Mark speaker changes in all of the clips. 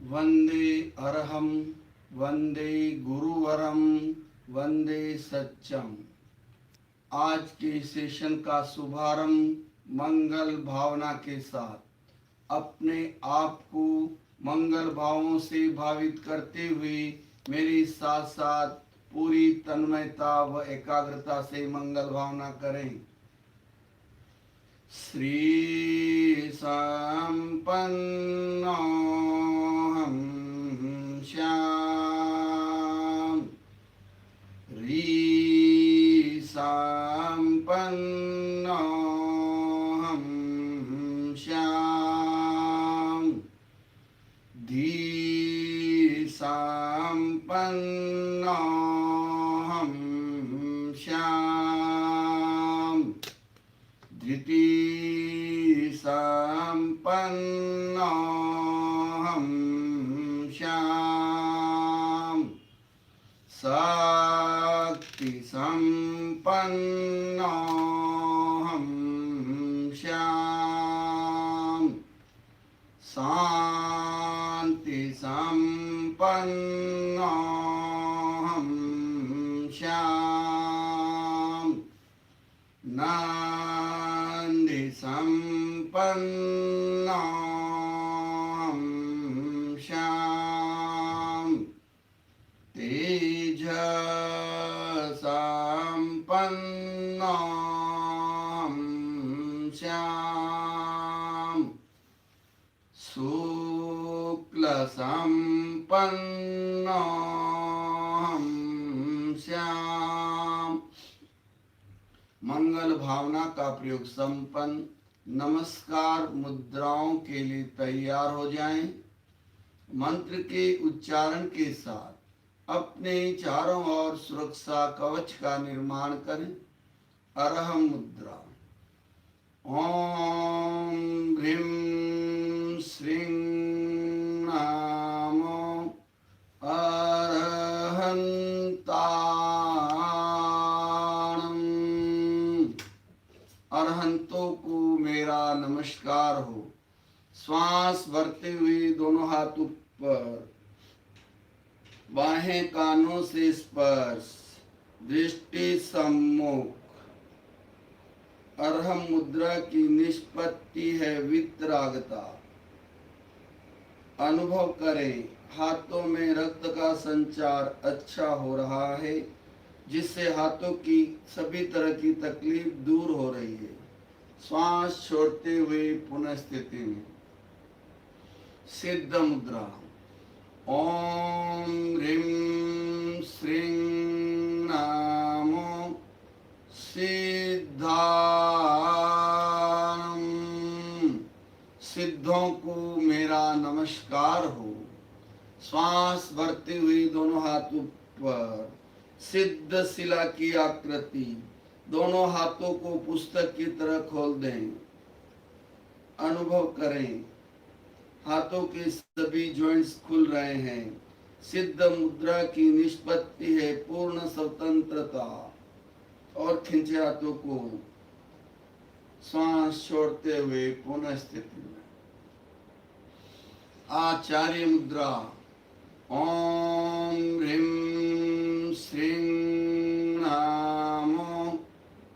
Speaker 1: वंदे अरहम, वंदे गुरुवरम, वंदे सच्चम। आज के सेशन का शुभारंभ मंगल भावना के साथ अपने आप को मंगल भावों से भावित करते हुए मेरे साथ साथ पूरी तन्मयता व एकाग्रता से मंगल भावना करें। श्री संपन्नोऽहं श्याम, री संपन्नोऽहं श्याम, धी संपन्नोऽहं श्याम, धृति संपन्नोऽहं श्याम, शक्ति संपन्नोऽहं श्याम, शांति संपन्नोऽहं श्याम, नंदि संपन्नोऽहं श्याम, तेज संपन्नोऽहं श्याम, शुक्ल संपन्नोऽहं श्याम। मंगल भावना का प्रयोग संपन्न। नमस्कार मुद्राओं के लिए तैयार हो जाएं। मंत्र के उच्चारण के साथ अपने चारों ओर सुरक्षा कवच का निर्माण करें। अरहम मुद्रा। ओम ह्रीं श्रीं नमो अरहंताणं। अरहंतों को मेरा नमस्कार हो। श्वास भरते हुए दोनों हाथ ऊपर, बाहें कानों से स्पर्श, दृष्टि सम्मुख। अरहम मुद्रा की निष्पत्ति है वितरागता। अनुभव करें हाथों में रक्त का संचार अच्छा हो रहा है, जिससे हाथों की सभी तरह की तकलीफ दूर हो रही है। श्वास छोड़ते हुए पुनः स्थिति में। सिद्ध मुद्रा। ओम ह्रीं श्रीं नमो सिद्धाणं। सिद्धों को मेरा नमस्कार हो। श्वास भरते हुए दोनों हाथ ऊपर, सिद्ध शिला की आकृति। दोनों हाथों को पुस्तक की तरह खोल दें। अनुभव करें हाथों के सभी जॉइंट्स खुल रहे हैं। सिद्ध मुद्रा की निष्पत्ति है पूर्ण स्वतंत्रता। और खींचे हाथों को। श्वास छोड़ते हुए पुनः स्थिति में। आचार्य मुद्रा। ओम ह्रीं श्रीं नमो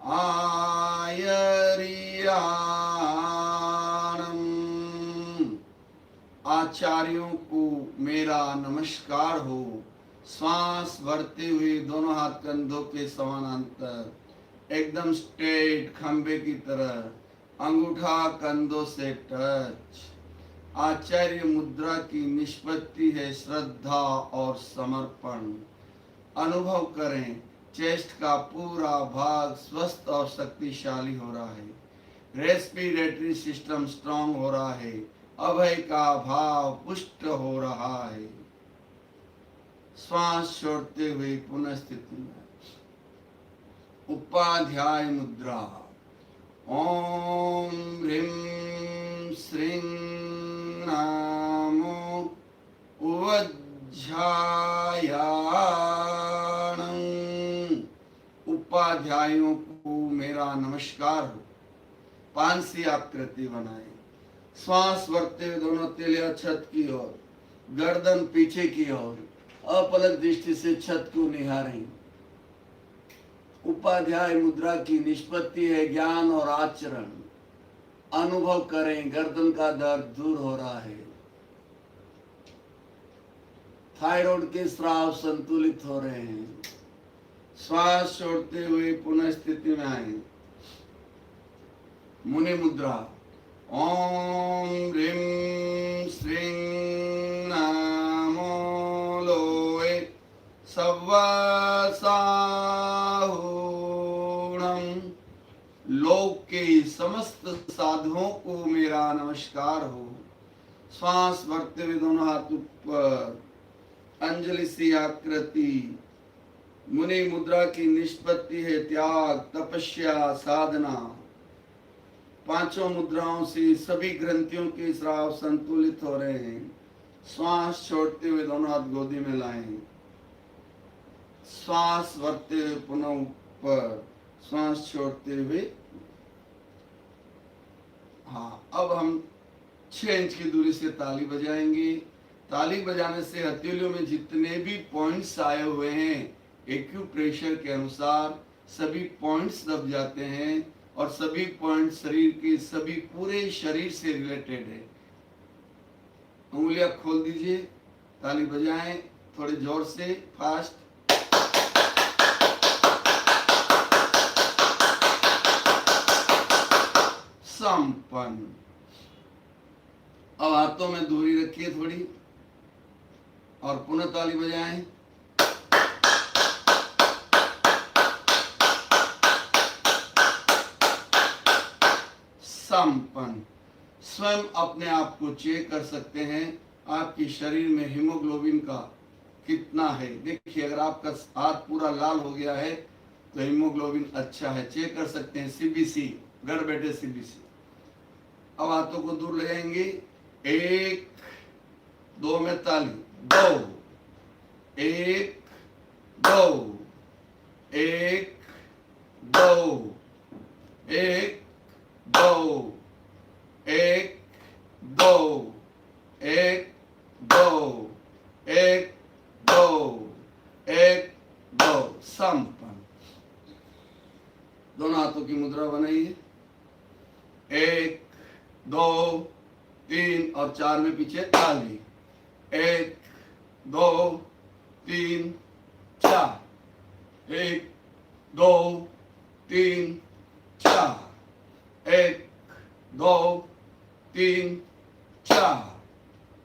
Speaker 1: आयर्याणं। आचार्यों को मेरा नमस्कार हो। श्वास भरते हुए दोनों हाथ कंधों के समानांतर, एकदम स्ट्रेट खंबे की तरह, अंगूठा कंधों से टच। आचार्य मुद्रा की निष्पत्ति है श्रद्धा और समर्पण। अनुभव करें चेस्ट का पूरा भाग स्वस्थ और शक्तिशाली हो रहा है। रेस्पिरेटरी सिस्टम स्ट्रांग हो रहा है। अभय का भाव पुष्ट हो रहा है। श्वास छोड़ते हुए पुनः स्थिति में। उपाध्याय मुद्रा। ओम ह्रीं श्रीं नमो उवज्झायाणं। उपाध्यायों को मेरा नमस्कार हो। पांसी आकृति बनाए। श्वास भरते हुए दोनों तिलिया छत की ओर, गर्दन पीछे की ओर, अपलक दृष्टि से छत को निहारें। उपाध्याय मुद्रा की निष्पत्ति है ज्ञान और आचरण। अनुभव करें गर्दन का दर्द दूर हो रहा है। थायराइड के स्राव संतुलित हो रहे हैं। श्वास छोड़ते हुए पुनः स्थिति में आए। मुनि मुद्रा। ओम ह्रीं श्रीं नमो लोए सव्वासाहूणम। लोक के समस्त साधुओं को मेरा नमस्कार हो। श्वास भरते हुए दोनों हाथ ऊपर, अंजलि सी आकृति। मुनि मुद्रा की निष्पत्ति है त्याग, तपस्या, साधना। पांचों मुद्राओं से सभी ग्रंथियों के स्राव संतुलित हो रहे हैं। श्वास छोड़ते हुए दोनों हाथ गोदी में लाएं। श्वास भरते हुए पुनः ऊपर, श्वास छोड़ते हुए। हाँ, अब हम 6 इंच की दूरी से ताली बजाएंगे। ताली बजाने से हथेलियों में जितने भी पॉइंट्स आए हुए हैं, एक्यूप्रेशर के अनुसार सभी पॉइंट्स दब जाते हैं और सभी पॉइंट शरीर के सभी पूरे शरीर से रिलेटेड है। उंगलियां खोल दीजिए, ताली बजाएं थोड़े जोर से, फास्ट। संपन्न। अब हाथों में दूरी रखिए थोड़ी और पुनः ताली बजाएं। संपन्न। स्वयं अपने आप को चेक कर सकते हैं आपकी शरीर में हीमोग्लोबिन का कितना है। देखिए, अगर आपका हाथ पूरा लाल हो गया है तो हीमोग्लोबिन अच्छा है, चेक कर सकते हैं। सीबीसी, घर बैठे सीबीसी। अब हाथों को दूर ले जाएंगे। 1 2 में ताली, 2 1 2 1 2 1 2 1 2 1 2 1 2 1 2। संपन्न। दोनों हाथों की मुद्रा बनाइए। 1 2 3 और 4 में पीछे ताली। 1 2 3 4 1 2 3 4 1 2 3 4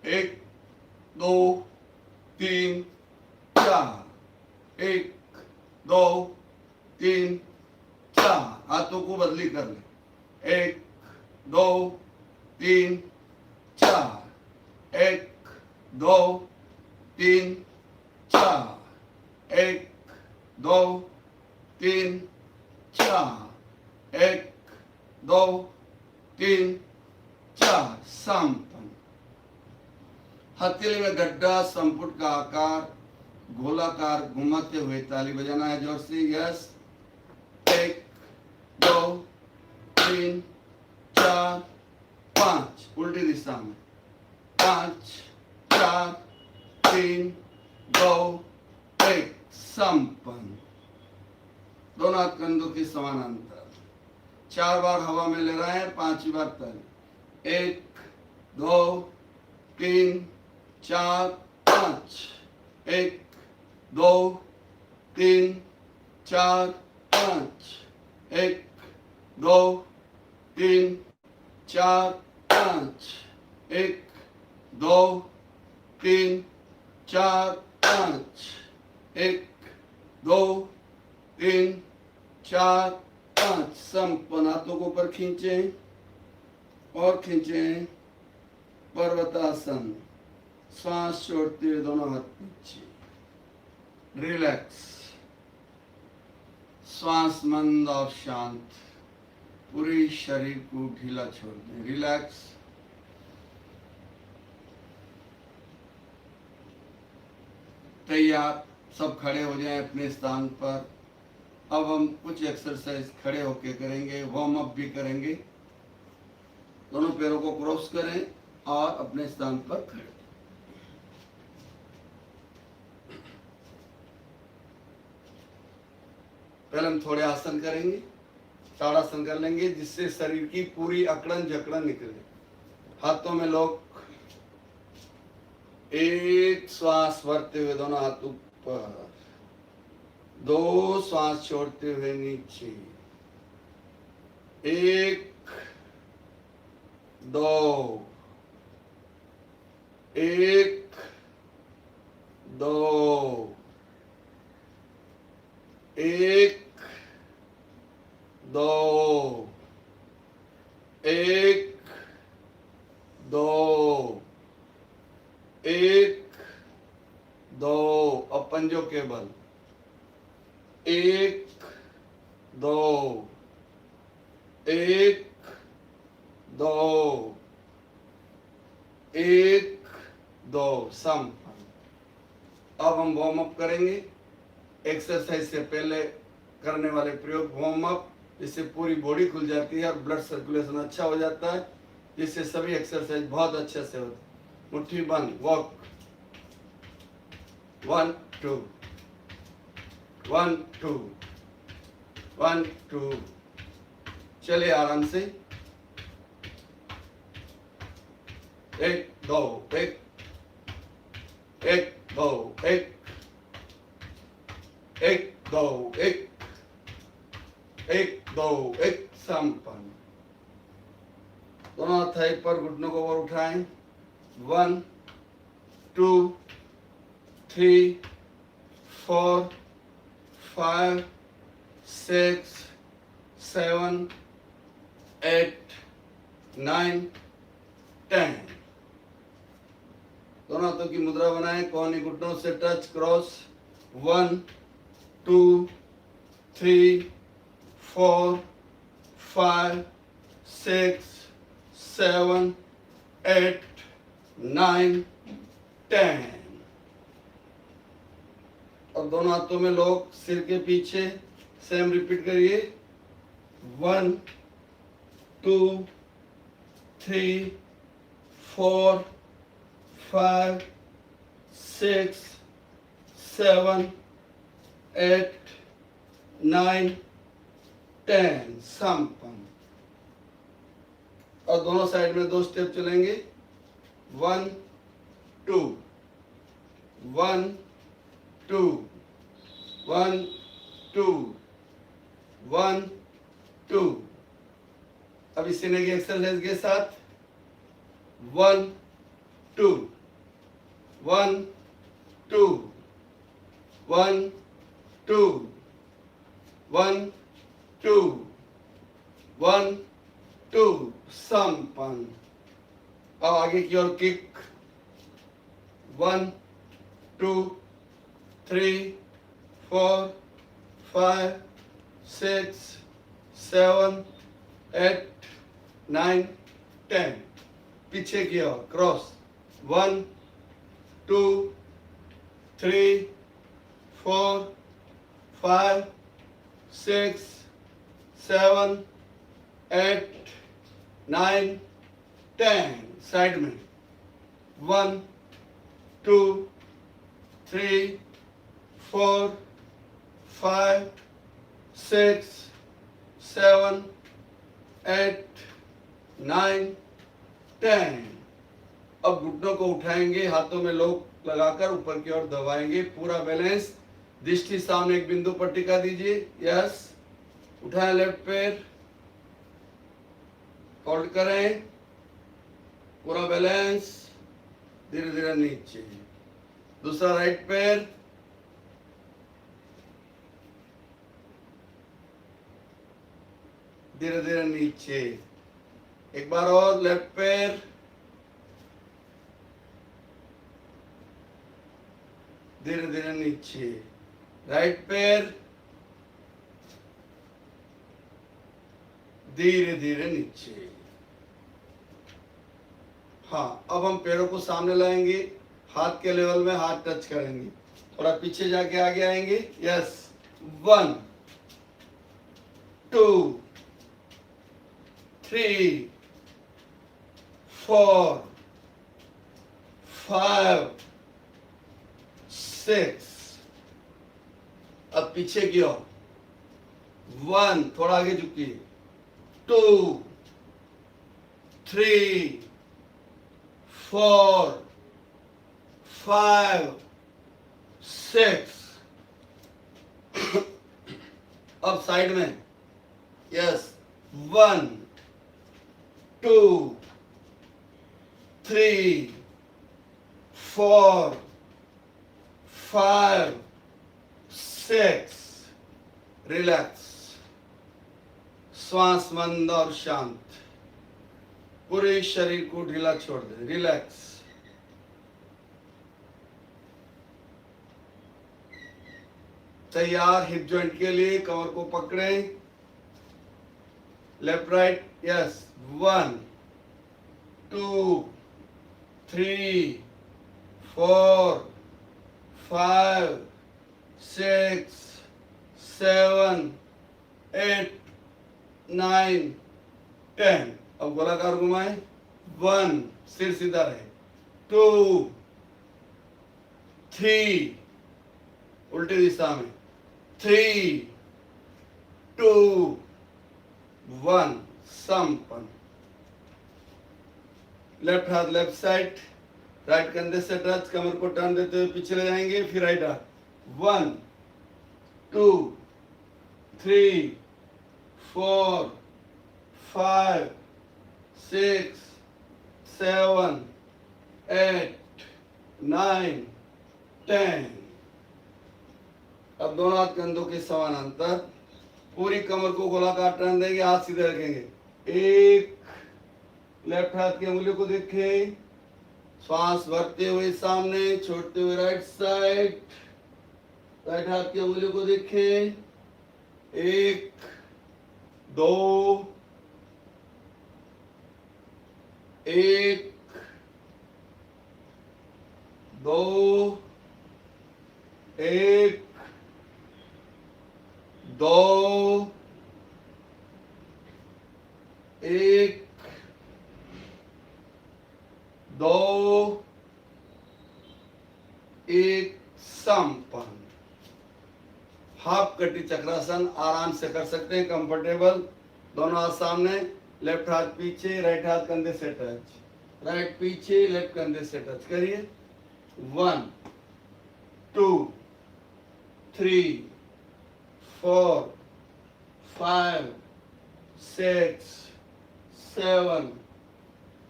Speaker 1: 1 2 3 4 1 2 3 4। हाथों को बदली कर ले। 1 2 3 4 1 2 3 4 1 2 3 4 1 2 3 4। संपन्न। हथेली में गड्ढा, संपुट का आकार गोलाकार घुमाते हुए ताली बजाना है जोर से। यस। 1 2 3 4 5, उल्टी दिशा में। 5 4 3 2 1। संपन्न। दोनों हाथ कंधों के समानांतर। 4 बार हवा में ले रहे हैं, 5 बार ताली। 1 2 3 4 5 1 2 3 4 5 1 2 3 4 5 1 2 3 4 5 1 2 3 4 5। संपन्न। हाथों को ऊपर खींचें और खींचें। पर्वतासन। श्वास छोड़ते हुए दोनों हाथ पीछे। रिलैक्स। श्वास मंद और शांत। पूरे शरीर को ढीला छोड़ दें। रिलैक्स। तैयार। सब खड़े हो जाएं अपने स्थान पर। अब हम कुछ एक्सरसाइज खड़े होके करेंगे, वार्म अप भी करेंगे। दोनों पैरों को क्रॉस करें और अपने स्थान पर खड़े। पहले हम थोड़े आसन करेंगे, ताड़ासन कर लेंगे जिससे शरीर की पूरी अकड़न जकड़न निकले। हाथों में लोग एक श्वास भरते हुए दोनों हाथ ऊपर, 2 श्वास छोड़ते हुए नीचे, 1 2 1 2 1 2 1 2 1 2। अब पंजों के बल 1 2 1 2 1 2 सम। अब हम वार्म अप करेंगे। एक्सरसाइज से पहले करने वाले प्रयोग वार्म अप, जिससे पूरी बॉडी खुल जाती है और ब्लड सर्कुलेशन अच्छा हो जाता है, जिससे सभी एक्सरसाइज बहुत अच्छे से होती है। मुट्ठी बंद, वॉक 1 2 1 2 1 2। चलिए आराम से 1 2 1 1 2 1 1 2 1 1 2 1 संपन्न। दोनों थाई पर घुटनों को ऊपर उठाएं। 1 2 3 4 5 6 7 8 9 10। दोनों हाथों की मुद्रा बनाएं, कोहनी घुटनों से टच क्रॉस। 1 2 3 4 5 6 7 8 9 10। और दोनों हाथों में लोग सिर के पीछे, सेम रिपीट करिए। 1 2 3 4 5 6 7 8 9 10 संपन्न। और दोनों साइड में 2 स्टेप चलेंगे। 1 2 1 2 1 2 1 2। अब इस सीने की एक्सरसाइज के साथ 1 2 1 2 1 2 1 2 1 2 संपन्न। अब आगे की ओर किक। 1 2 3 4 5 6 7 8 9 10। पीछे की ओर क्रॉस। 1 2 3 4 5 6 7 8 9 10। साइड में 1 2 3 4 5 6 7 8 9 10। अब घुटनों को उठाएंगे, हाथों में लोग लगाकर ऊपर की ओर दबाएंगे, पूरा बैलेंस। दृष्टि सामने एक बिंदु पर टिका दीजिए। यस, उठाएं लेफ्ट पैर, होल्ड करें, पूरा बैलेंस, धीरे धीरे नीचे। दूसरा राइट पैर, धीरे धीरे नीचे। एक बार और लेफ्ट पैर, धीरे धीरे नीचे। राइट पैर, धीरे धीरे नीचे। हाँ, अब हम पैरों को सामने लाएंगे, हाथ के लेवल में हाथ टच करेंगे, थोड़ा पीछे जाके आगे आएंगे। यस, 1 2 3 4 5 6। अब पीछे की ओर 1, थोड़ा आगे झुकिए, 2, 3, 4, 5, 6, अब साइड में, यस, 1, 2, 3, 4, 5, 6, रिलैक्स, श्वास मंद और शांत, पूरे शरीर को ढीला छोड़ दे, रिलैक्स। तैयार हिप जॉइंट के लिए, कमर को पकड़े, लेफ्ट राइट, यस, 1, 2, 3, 4, 5, 6, 7, 8, 9, 10। अब गोलाकार घुमाए, 1, सिर सीधा रहे, 2, 3, उल्टी दिशा में, 3, 2, 1, संपन्न। लेफ्ट हाथ लेफ्ट साइड, राइट कंधे से टच, कमर को टर्न देते हुए पीछे ले जाएंगे, फिर राइट हाथ, 1, 2, 3, 4, 5, 6, 7, 8, 9, 10। अब दोनों हाथ कंधों के समानांतर, पूरी कमर को गोलाकार टर्न देंगे, हाथ सीधे रखेंगे, एक, लेफ्ट हाथ की उंगलियों को देखें, श्वास भरते हुए सामने, छोड़ते हुए राइट साइड, राइट हाथ की उंगलियों को देखें, 1, 2, 1, 2, 1, 2, 1, 2, 1, संपन्न। हाफ कटी चक्रासन आराम से कर सकते हैं, कंफर्टेबल। दोनों हाथ सामने, लेफ्ट हाथ पीछे, राइट हाथ कंधे से टच, राइट पीछे, लेफ्ट कंधे से टच करिए, 1, 2, 3, 4, 5, 6, 7,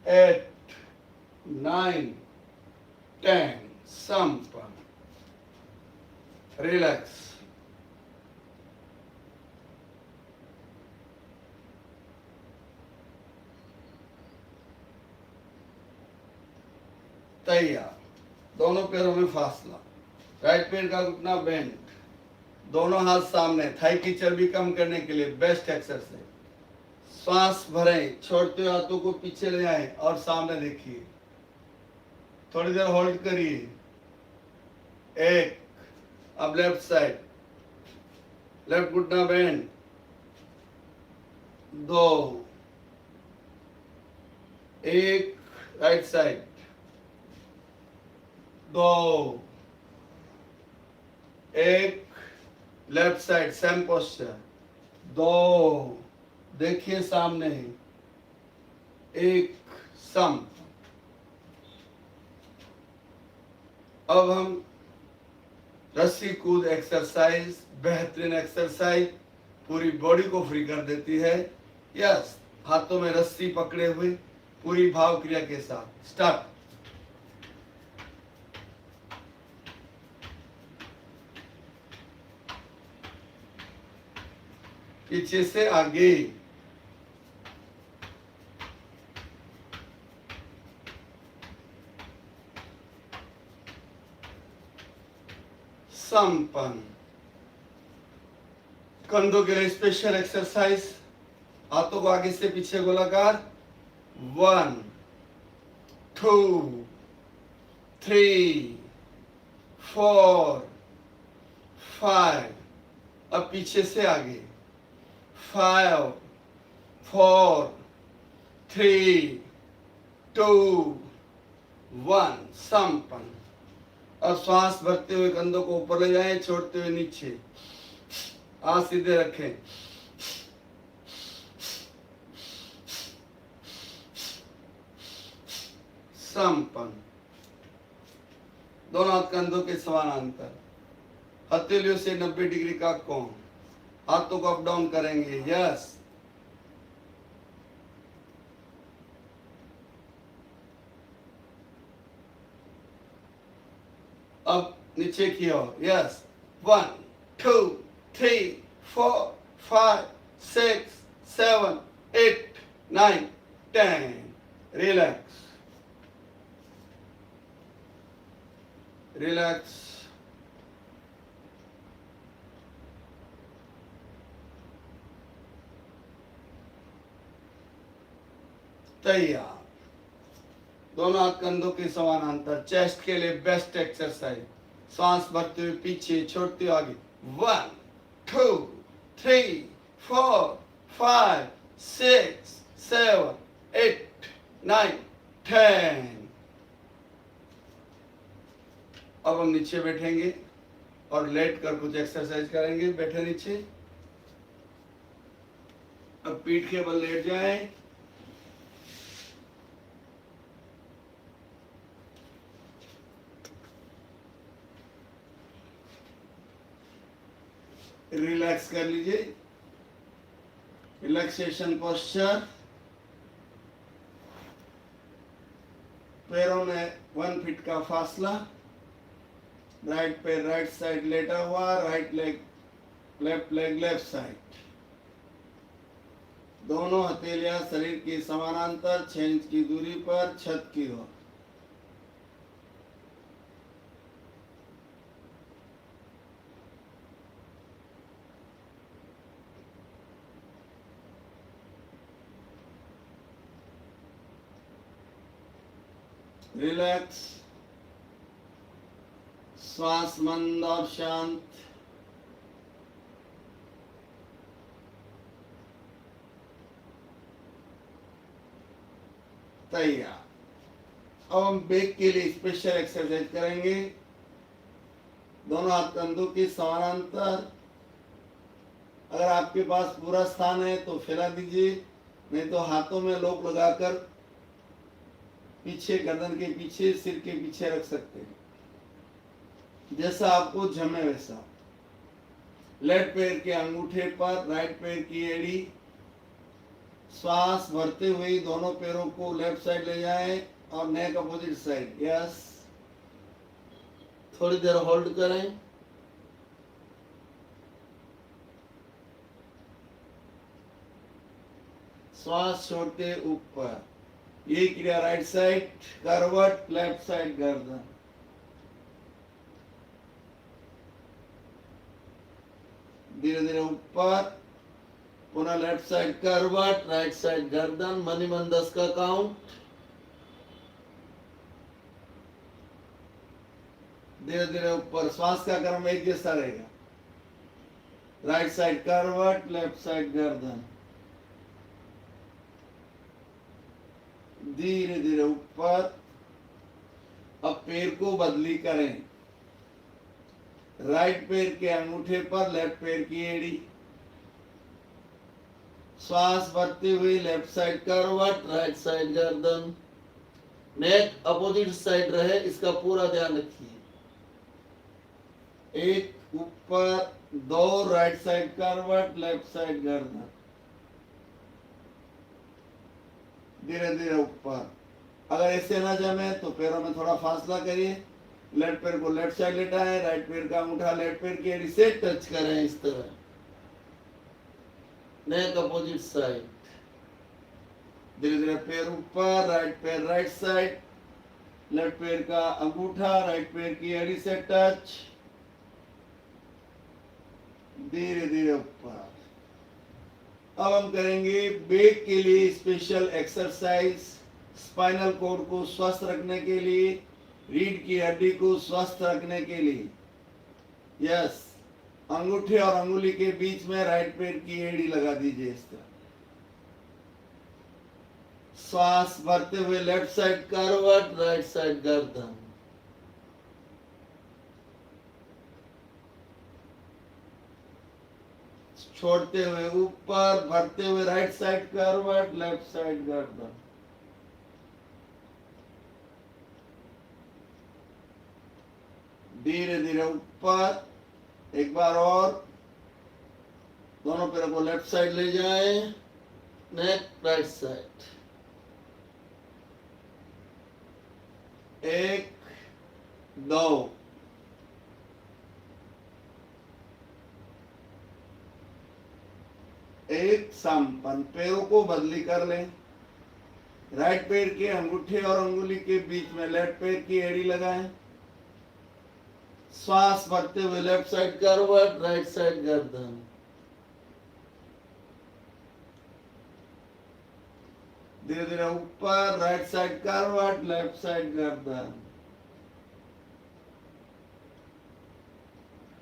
Speaker 1: 8, 9, 10, संपन्न। रिलैक्स। तैयार। दोनों पैरों में फासला, राइट पैर का घुटना बेंड, दोनों हाथ सामने, थाई की चर्बी कम करने के लिए बेस्ट एक्सरसाइज। श्वास भरें, छोड़ते हुए हाथों को पीछे ले आए और सामने देखिए, थोड़ी देर होल्ड करिए, 1, अब लेफ्ट साइड, लेफ्ट घुटना bend, 2, 1, right side, 2, 1, left side, same posture, 2, देखिए सामने, 1, सम। अब हम रस्सी कूद एक्सरसाइज, बेहतरीन एक्सरसाइज, पूरी बॉडी को फ्री कर देती है। यस, हाथों में रस्सी पकड़े हुए, पूरी भाव क्रिया के साथ। स्टार्ट। पीछे से आगे, संपन्न। कंधों के लिए स्पेशल एक्सरसाइज, हाथों को आगे से पीछे गोलाकार, 1, 2, 3, 4, 5, अब पीछे से आगे, 5, 4, 3, 2, 1, संपन्न। अब श्वास भरते हुए कंधों को ऊपर ले जाएं, छोड़ते हुए नीचे, हाथ सीधे रखें, संपन्न, दोनों हाथ कंधों के समानांतर, हथेलियों से 90 डिग्री का कोण, हाथों को अप डाउन करेंगे। यस, अब नीचे की ओर। यस, 1 2 3 4 5 6 7 8 9 10। Relax, relax. तैयार, दोनों हाथ कंधों के समानांतर, चेस्ट के लिए बेस्ट एक्सरसाइज। सांस भरते हुए पीछे, छोड़ते हुए आगे। 1 2 3 4 5 6 7 8 9 10। अब हम नीचे बैठेंगे और लेट कर कुछ एक्सरसाइज करेंगे। बैठे नीचे, अब पीठ के बल लेट जाएं। रिलैक्स कर लीजिए, रिलैक्सेशन पोस्चर। पैरों में 1 फीट का फासला, राइट पैर राइट साइड लेटा हुआ, right leg left leg left side, दोनों हथेलियां शरीर के समानांतर 6 इंच की दूरी पर छत की ओर। रिलैक्स, श्वास मंद और शांत। तैयार, अब हम बैक के लिए स्पेशल एक्सरसाइज करेंगे। दोनों हाथ कंधों के समानांतर। अगर आपके पास पूरा स्थान है तो फैला दीजिए, नहीं तो हाथों में लॉक लगाकर पीछे, गर्दन के पीछे, सिर के पीछे रख सकते हैं, जैसा आपको जमे वैसा। लेफ्ट पैर के अंगूठे पर राइट पैर की एड़ी, श्वास भरते हुए दोनों पैरों को लेफ्ट साइड ले जाएं और नेक अपोजिट साइड। यस, थोड़ी देर होल्ड करें। श्वास छोड़ते ऊपर। ये क्रिया राइट साइड करवट, लेफ्ट साइड गर्दन। धीरे धीरे ऊपर, पुनः लेफ्ट साइड करवट, राइट साइड गर्दन। मनी मन 10 का काउंट। धीरे धीरे ऊपर, श्वास का क्रम एक जैसा रहेगा। राइट साइड करवट, लेफ्ट साइड गर्दन। धीरे धीरे ऊपर। अब पैर को बदली करें, राइट पैर के अंगूठे पर लेफ्ट पैर की एड़ी, श्वास भरते हुए लेफ्ट साइड करवट, राइट साइड गर्दन। नेक अपोजिट साइड रहे, इसका पूरा ध्यान रखिए। एक ऊपर, 2 राइट साइड करवट, लेफ्ट साइड गर्दन। धीरे धीरे ऊपर। अगर ऐसे ना जमे तो पैरों में थोड़ा फासला करिए। लेफ्ट पैर को लेफ्ट साइड लेटाएं, राइट पैर का अंगूठा लेफ्ट पैर की एड़ी से टच करें, इस तरह। नेक अपोजिट साइड। धीरे धीरे पैर ऊपर, राइट पैर राइट साइड, लेफ्ट पैर का अंगूठा राइट पैर की एड़ी से टच। धीरे धीरे ऊपर। अब हम करेंगे बैक के लिए स्पेशल एक्सरसाइज। स्पाइनल कॉर्ड को स्वस्थ रखने के लिए, रीढ़ की हड्डी को स्वस्थ रखने के लिए। यस, अंगूठे और अंगुली के बीच में राइट पैर की एड़ी लगा दीजिए, इस तरह। श्वास भरते हुए लेफ्ट साइड करवट, राइट साइड गर्दन। छोड़ते हुए ऊपर, भरते हुए राइट साइड करवट, लेफ्ट साइड गर्दन। धीरे धीरे ऊपर, एक बार और, दोनों पैरों को लेफ्ट साइड ले जाए, नेक राइट साइड, एक दो, एक समपन। पैरों को बदली कर लें, राइट पैर के अंगूठे और अंगुली के बीच में लेफ्ट पैर की एड़ी लगाएं, श्वास भरते हुए लेफ्ट साइड करवट, राइट साइड गर्दन, धीरे धीरे ऊपर, राइट साइड करवट, लेफ्ट साइड गर्दन,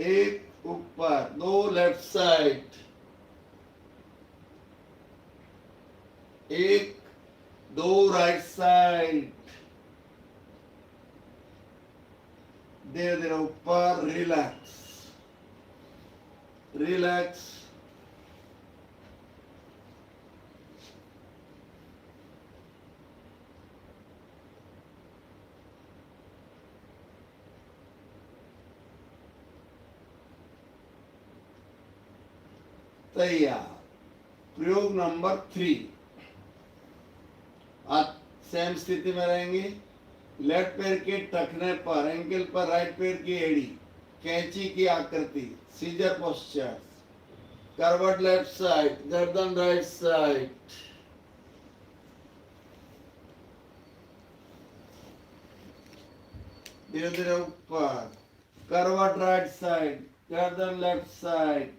Speaker 1: एक ऊपर, दो लेफ्ट साइड, एक दो राइट साइड, धीरे धीरे ऊपर, रिलैक्स रिलैक्स, तैयार। प्रयोग नंबर 3। आज सेम स्थिति में रहेंगे। लेफ्ट पैर के टखने पर, एंकल पर राइट पैर की एड़ी, कैंची की आकृति, सीजर पोस्चर, करवट लेफ्ट साइड, गर्दन राइट साइड, धीरे धीरे ऊपर, करवट राइट साइड, गर्दन लेफ्ट साइड,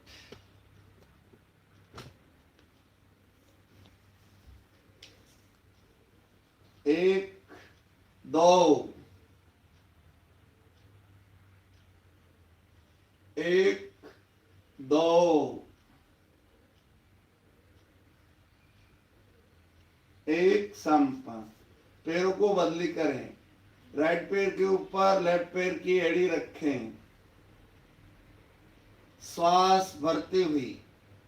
Speaker 1: एक दो, एक दो, एक समपन। पैरों को बदली करें, राइट पैर के ऊपर लेफ्ट पैर की एड़ी रखें, श्वास भरती हुई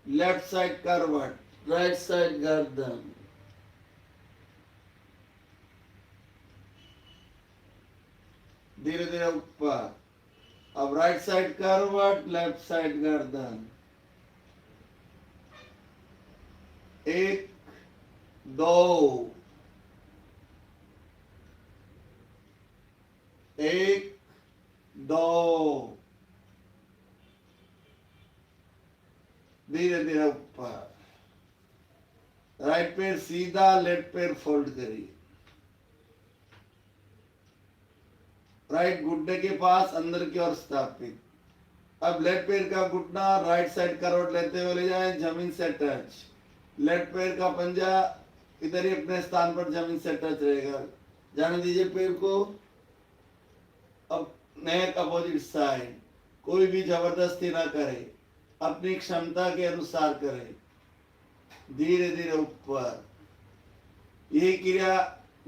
Speaker 1: लेफ्ट साइड करवट, राइट साइड गर्दन, धीरे धीरे ऊपर, अब राइट साइड करवट, लेफ्ट साइड गर्दन, एक दो, एक दो, धीरे धीरे ऊपर, राइट पैर सीधा, लेफ्ट पैर फोल्ड करिए, राइट घुटने के पास अंदर की ओर स्थापित। अब लेफ्ट पैर का घुटना राइट साइड करवट लेते हुए ले जाएं, जमीन से टच। लेफ्ट पैर का पंजा इधर ही अपने स्थान पर जमीन से टच रहेगा, जाने दीजिए पैर को। अब नेक अपोजिट साइड, कोई भी जबरदस्ती ना करे, अपनी क्षमता के अनुसार करे, धीरे धीरे ऊपर। यही क्रिया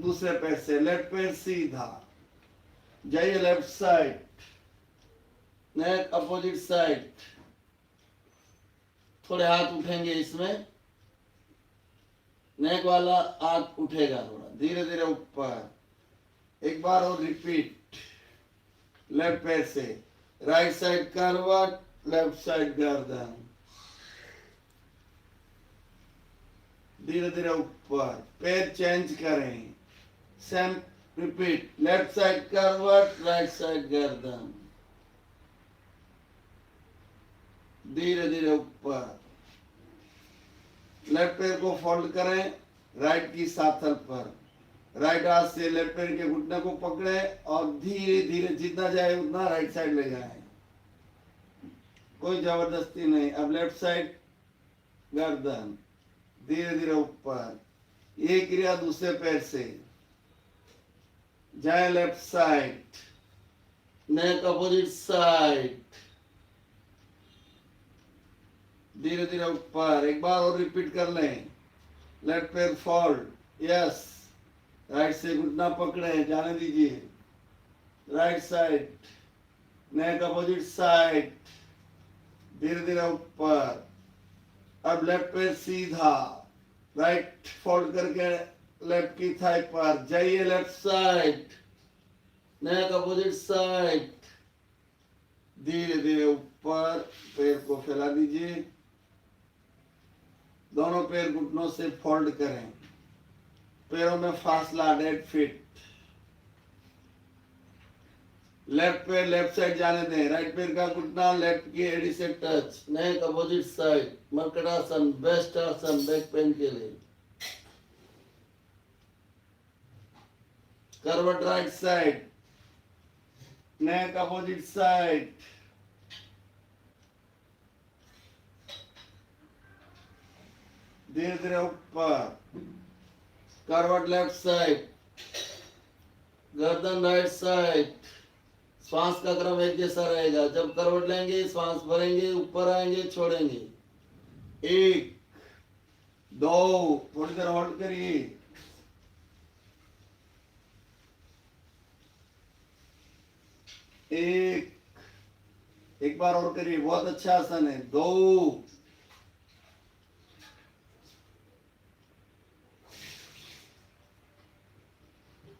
Speaker 1: दूसरे पैर से, लेफ्ट पैर सीधा, जाइए लेफ्ट साइड, नेक अपोजिट साइड, थोड़े हाथ उठेंगे इसमें, नेक वाला हाथ उठेगा थोड़ा, धीरे धीरे ऊपर। एक बार और रिपीट, लेफ्ट पैर से राइट साइड करवट, लेफ्ट साइड गर्दन, धीरे धीरे ऊपर। पैर चेंज करें, सेम रिपीट, लेफ्ट साइड करवट, राइट साइड गर्दन, धीरे धीरे ऊपर। लेफ्ट पैर को फोल्ड करें राइट की साथल पर, राइट हाथ से लेफ्ट पैर के घुटने को पकड़े और धीरे धीरे जितना जाए उतना राइट साइड ले जाए, कोई जबरदस्ती नहीं। अब लेफ्ट साइड गर्दन, धीरे धीरे ऊपर। ये क्रिया दूसरे पैर से, जाए लेफ्ट साइड, नेक अपोजिट साइड, धीरे धीरे ऊपर। एक बार और रिपीट कर लें, लेफ्ट पैर फोल्ड, यस, राइट से घुटना पकड़े, जाने दीजिए, राइट साइड, नेक अपोजिट साइड, धीरे धीरे ऊपर। अब लेफ्ट पैर सीधा, राइट फोल्ड करके लेफ्ट की थाई पर, जाइए लेफ्ट साइड, नेक अपोजिट साइड, धीरे धीरे ऊपर पैर को फैला दीजिए, दोनों पैर घुटनों से फोल्ड करें, पैरों में फासला 1.5 फीट। लेफ्ट पैर लेफ्ट साइड जाने दें, राइट पैर का घुटना लेफ्ट की एड़ी से टच, नेक अपोजिट साइड। मर्कटासन बेस्ट आसन बैक पेन के लिए। करवट राइट साइड, नेक अपोजिट साइड। धीरे धीरे ऊपर, करवट लेफ्ट साइड, गर्दन राइट साइड। श्वास का क्रम एक जैसा रहेगा। जब करवट लेंगे श्वास भरेंगे, ऊपर आएंगे, छोड़ेंगे। 1 2, थोड़ी देर होल्ड करिए। 1, एक बार और करिए, बहुत अच्छा आसन है। 2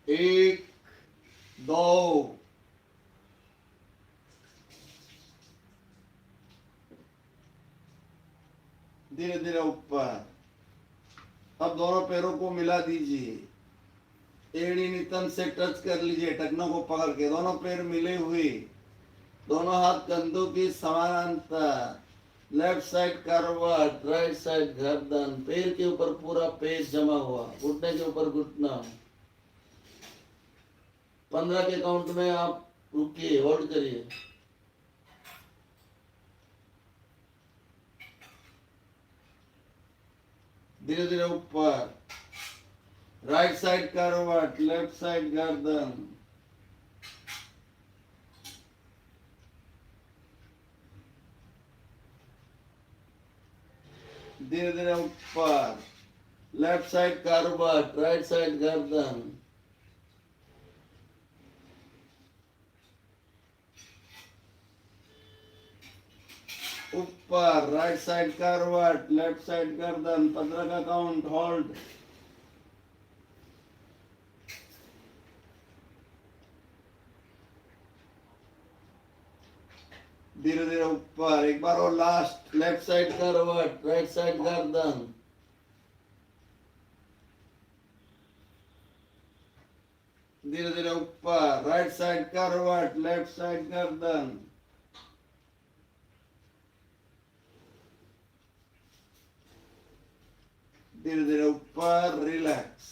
Speaker 1: 1 2, धीरे धीरे ऊपर। अब दोनों पैरों को मिला दीजिए, एड़ी नितंब से टच कर लीजिए, टखनों को पकड़ के, दोनों पैर मिले हुए, दोनों हाथ कंधों की समानांतर। लेफ्ट साइड करवट, राइट साइड गर्दन, पैर के ऊपर पूरा पेट जमा हुआ, घुटने के ऊपर घुटना। 15 के काउंट में आप रुकिए, होल्ड करिए। धीरे धीरे ऊपर, राइट साइड करवट, लेफ्ट साइड गर्दन। धीरे धीरे ऊपर, लेफ्ट साइड करवट, राइट साइड गर्दन। ऊपर, राइट साइड करवट, लेफ्ट साइड गर्दन। 15 का काउंट, होल्ड। धीरे धीरे ऊपर, एक बार और लास्ट। लेफ्ट साइड करवट, राइट साइड गर्दन। धीरे धीरे ऊपर, राइट साइड करवट, लेफ्ट साइड गर्दन। धीरे धीरे ऊपर, रिलैक्स।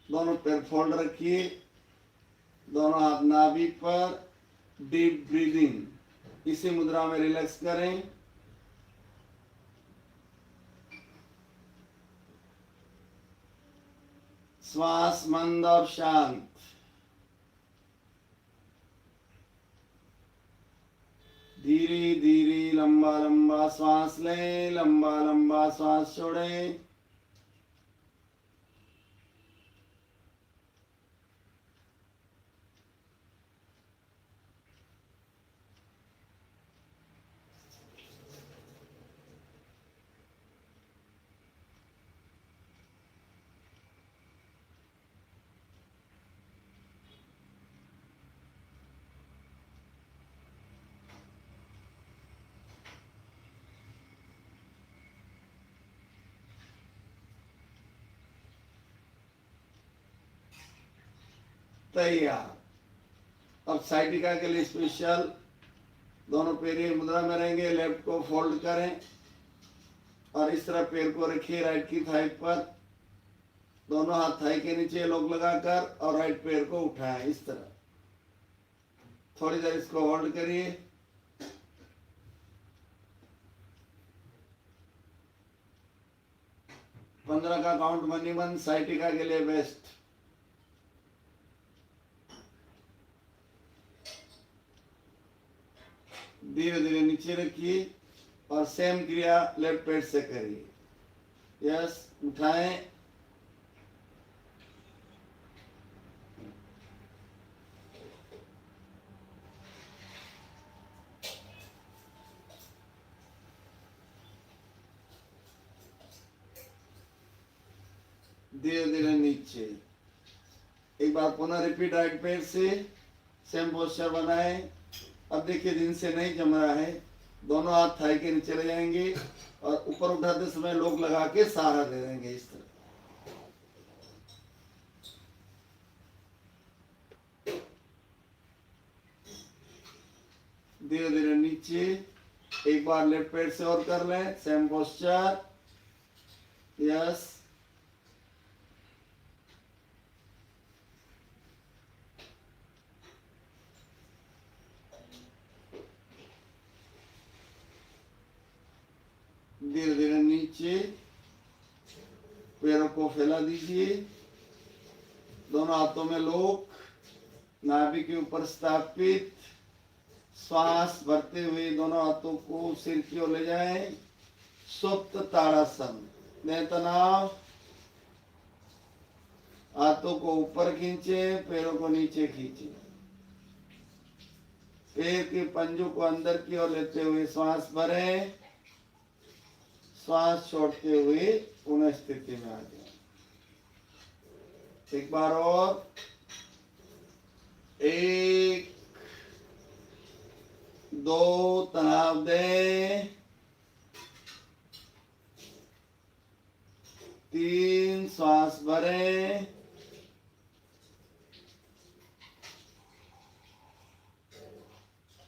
Speaker 1: दोनों पैर फोल्ड रखिए, दोनों हाथ नाभि पर। डीप ब्रीदिंग, इसी मुद्रा में रिलैक्स करें। श्वास मंद और शांत। धीरे धीरे लंबा लंबा श्वास लें, लंबा लंबा श्वास छोड़ें। तैयार। अब साइटिका के लिए स्पेशल, दोनों पैर मुद्रा में रहेंगे। लेफ्ट को फोल्ड करें और इस तरह पैर को रखिए राइट की थाई पर, दोनों हाथ थाई के नीचे लॉक लगाकर, और राइट पैर को उठाएं इस तरह। थोड़ी देर इसको होल्ड करिए। पंद्रह का काउंट मनी मन साइटिका के लिए बेस्ट। धीरे धीरे नीचे रखिए और सेम क्रिया लेफ्ट पैर से करिए। यस, उठाएं। धीरे धीरे नीचे। एक बार पुनः रिपीट, राइट पैर से सेम पोस्चर बनाएं अब देखिए दिन से नहीं जम रहा है, दोनों हाथ थाई के नीचे ले जाएंगे और ऊपर उठाते समय लोग लगा के सहारा दे देंगे इस तरह। धीरे धीरे नीचे, एक बार लेफ्ट पैर से और कर लें, सेम पोस्चर, यस। धीरे धीरे नीचे, पैरों को फैला दीजिए, दोनों हाथों में लोक, नाभि के ऊपर स्थापित, श्वास भरते हुए दोनों हाथों को सिर की ओर ले जाएं, सुप्त ताड़ासन, देह तनाव, हाथों को ऊपर खींचे, पैरों को नीचे खींचे, पैर के पंजों को अंदर की ओर लेते हुए श्वास भरें, श्वास छोड़ते हुए पुनः स्थिति में आ जाए। एक बार और, 1 2 तनाव दें, 3 श्वास भरें,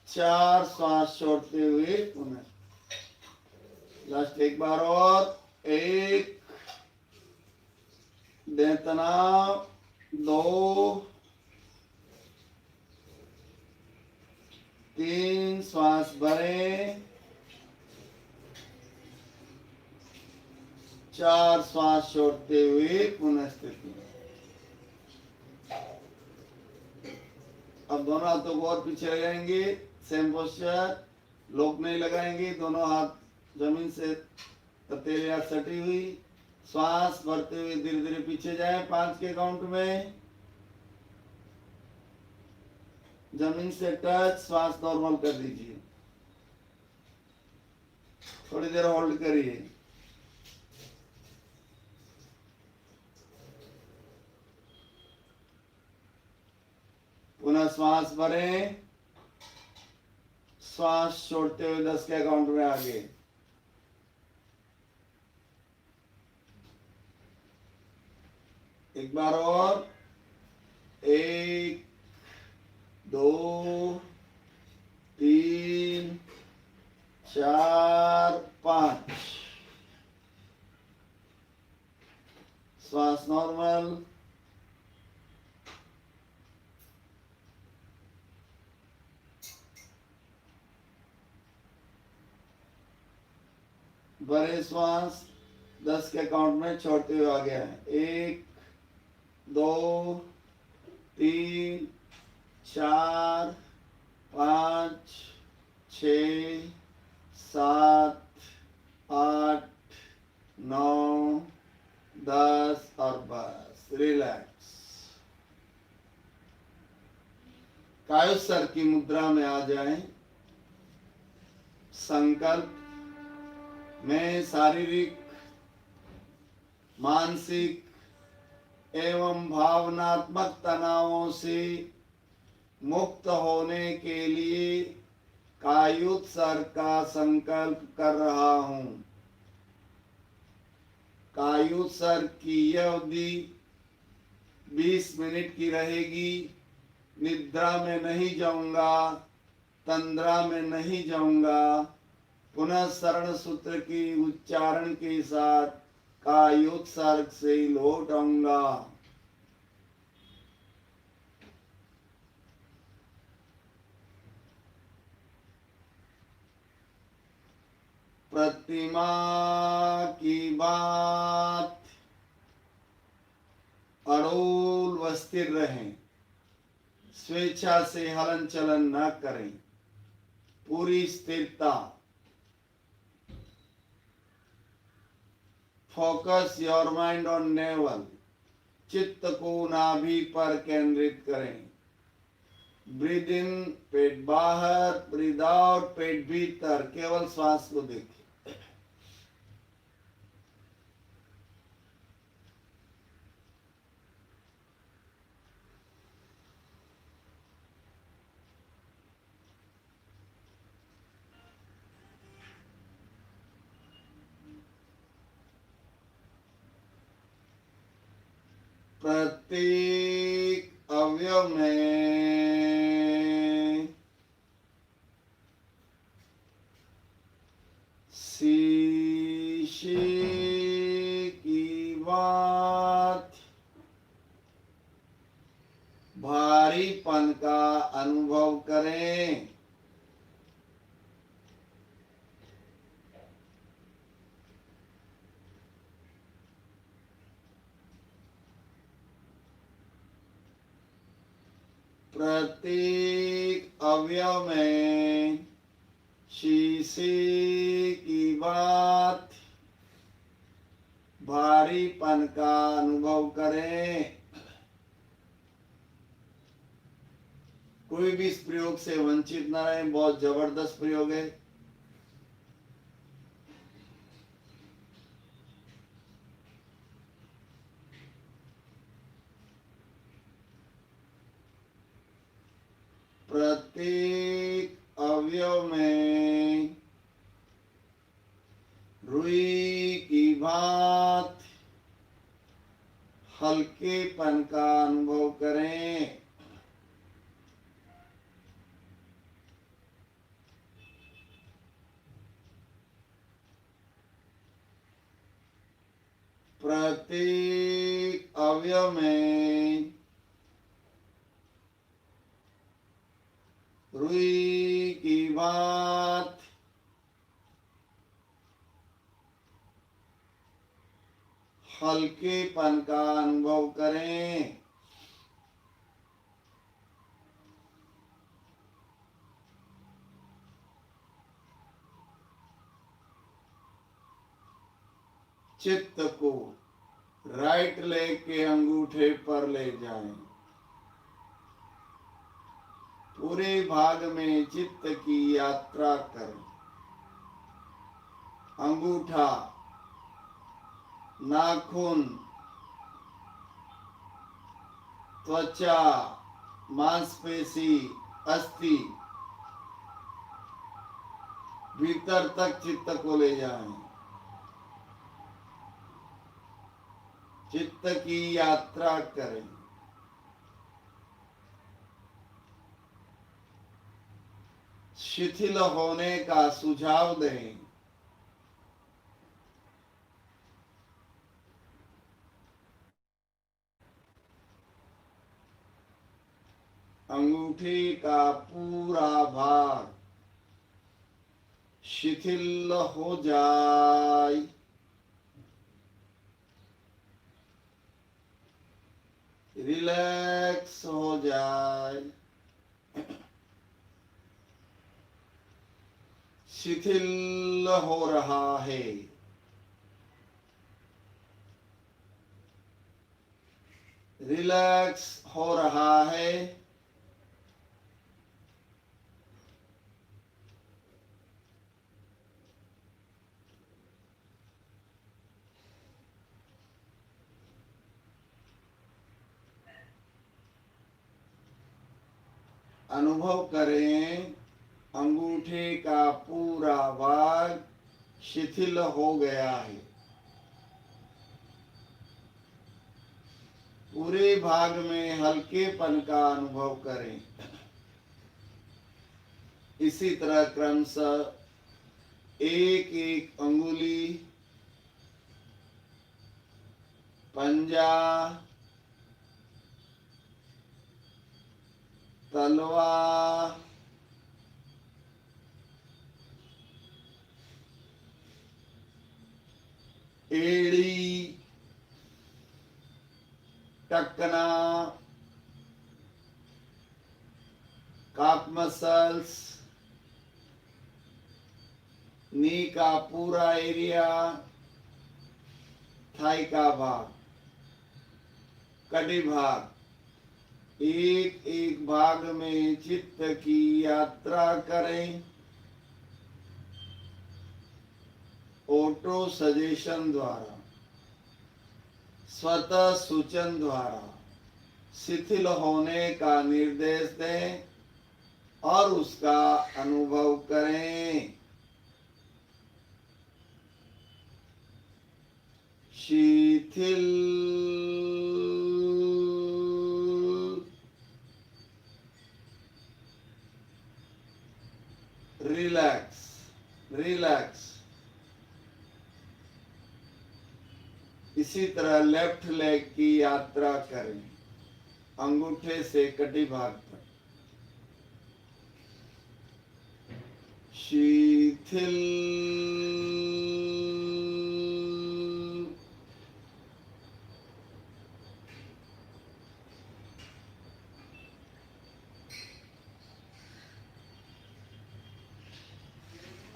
Speaker 1: 4 श्वास छोड़ते हुए पुनः, लास्ट एक बार और, 1 देह तनाव, 2 3 श्वास भरें, 4 श्वास छोड़ते हुए पुनः स्थिति। अब दोनों हाथों को और पीछे लगाएंगे, सेम पोस्चर, लोक नहीं लगाएंगे, दोनों हाथ जमीन से हथेलियां सटी हुई, श्वास भरते हुए धीरे धीरे पीछे जाए 5 के काउंट में, जमीन से टच, श्वास नॉर्मल कर दीजिए, थोड़ी देर होल्ड करिए, पुनः श्वास भरें, श्वास छोड़ते हुए 10 के काउंट में आगे, एक बार और, 1 2 3 4 5, श्वास नॉर्मल, बड़े श्वास 10 के काउंट में छोड़ते हुए आ गया है, 1 2 3 4 5 6 7 8 9 10 और बस रिलैक्स। कायोत्सर्ग की मुद्रा में आ जाएं। संकल्प, मैं शारीरिक, मानसिक एवं भावनात्मक तनावों से मुक्त होने के लिए कायोत्सर्ग का संकल्प कर रहा हूं। कायोत्सर्ग की यह अवधि 20 मिनट की रहेगी। निद्रा में नहीं जाऊंगा, तंद्रा में नहीं जाऊंगा। पुनः शरण सूत्र की उच्चारण के साथ कायोत्सर्ग से लौट आऊंगा। प्रतिमा की बात अड़ोल व स्थिर रहें, स्वेच्छा से हलन चलन न करें, पूरी स्थिरता। Focus your mind on naval, चित्त को नाभि पर केंद्रित करें। ब्रीद इन पेट बाहर, ब्रीद आउट पेट भीतर, केवल श्वास को देखें। प्रत्येक अवयव में शीशे की बात भारीपन का अनुभव करें। प्रत्येक अवयव में शीशे की बात भारीपन का अनुभव करें। कोई भी इस प्रयोग से वंचित न रहे, बहुत जबरदस्त प्रयोग है। प्रत्येक अवयव में रुई की बात हल्केपन का अनुभव करें। प्रत्येक अवयव में रुई की बात हल्केपन का अनुभव करें। चित्त को राइट लेग के अंगूठे पर ले जाएं। पूरे भाग में चित्त की यात्रा करें। अंगूठा, नाखून, त्वचा, मांसपेशी, अस्थि, भीतर तक चित्त को ले जाएं। चित्त की यात्रा करें। शिथिल होने का सुझाव दें। अंगूठी का पूरा भाग शिथिल हो जाए। रिलैक्स हो जाए। शिथिल हो रहा है। रिलैक्स हो रहा है। अनुभव करें, अंगूठे का पूरा भाग शिथिल हो गया है। पूरे भाग में हल्केपन का अनुभव करें। इसी तरह क्रमशः एक एक अंगुली, पंजा, तलवा, एड़ी, टकना, काफ मसल्स, नी का पूरा एरिया, थाई का भाग, कटी भाग, एक एक भाग में चित्त की यात्रा करें। ऑटो सजेशन द्वारा, स्वतः सूचन द्वारा शिथिल होने का निर्देश दें और उसका अनुभव करें। शिथिल रिलैक्स रिलैक्स। इसी तरह लेफ्ट लेग की यात्रा करें अंगूठे से कटी भाग तक। शिथिल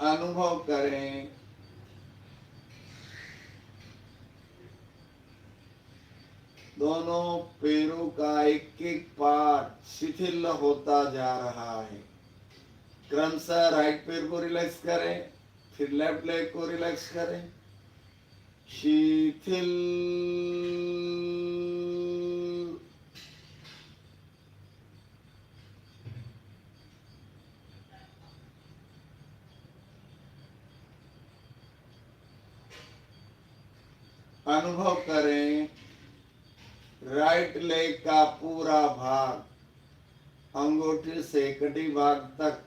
Speaker 1: अनुभव करें दोनों पैरों का एक एक पार्ट शिथिल होता जा रहा है। क्रमशः राइट पैर को रिलैक्स करें, फिर लेफ्ट लेग को रिलैक्स करें। शिथिल अनुभव करें राइट लेग का पूरा भाग अंगूठे से कटी भाग तक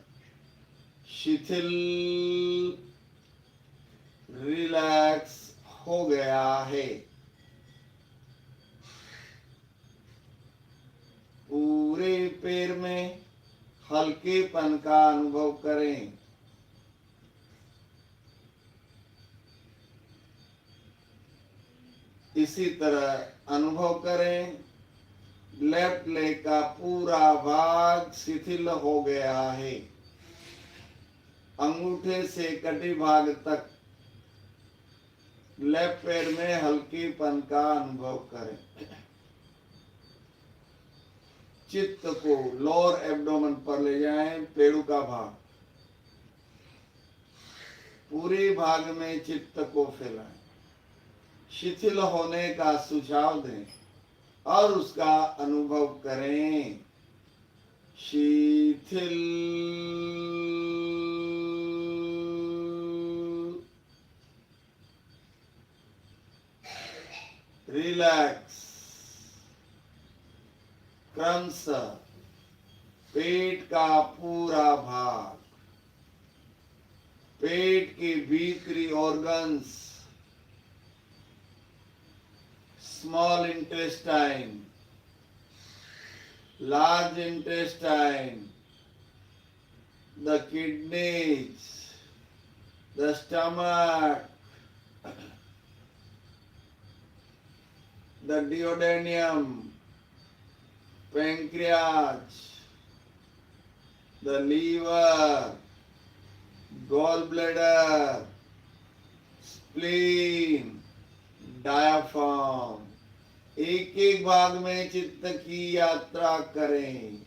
Speaker 1: शिथिल रिलैक्स हो गया है। पूरे पैर में हल्केपन का अनुभव करें। इसी तरह अनुभव करें लेफ्ट लेग का पूरा भाग शिथिल हो गया है। अंगूठे से कटी भाग तक लेफ्ट पैर में हल्केपन का अनुभव करें। चित्त को लोअर एब्डोमेन पर ले जाएं, पेड़ों का भाग पूरे भाग में चित्त को फैलाएं, शिथिल होने का सुझाव दें और उसका अनुभव करें। शिथिल रिलैक्स। क्रमशः पेट का पूरा भाग, पेट के भीतरी organs, small intestine, large intestine, the kidneys, the stomach, the duodenum, pancreas, the liver, gallbladder, spleen, diaphragm, एक एक भाग में चित्त की यात्रा करें,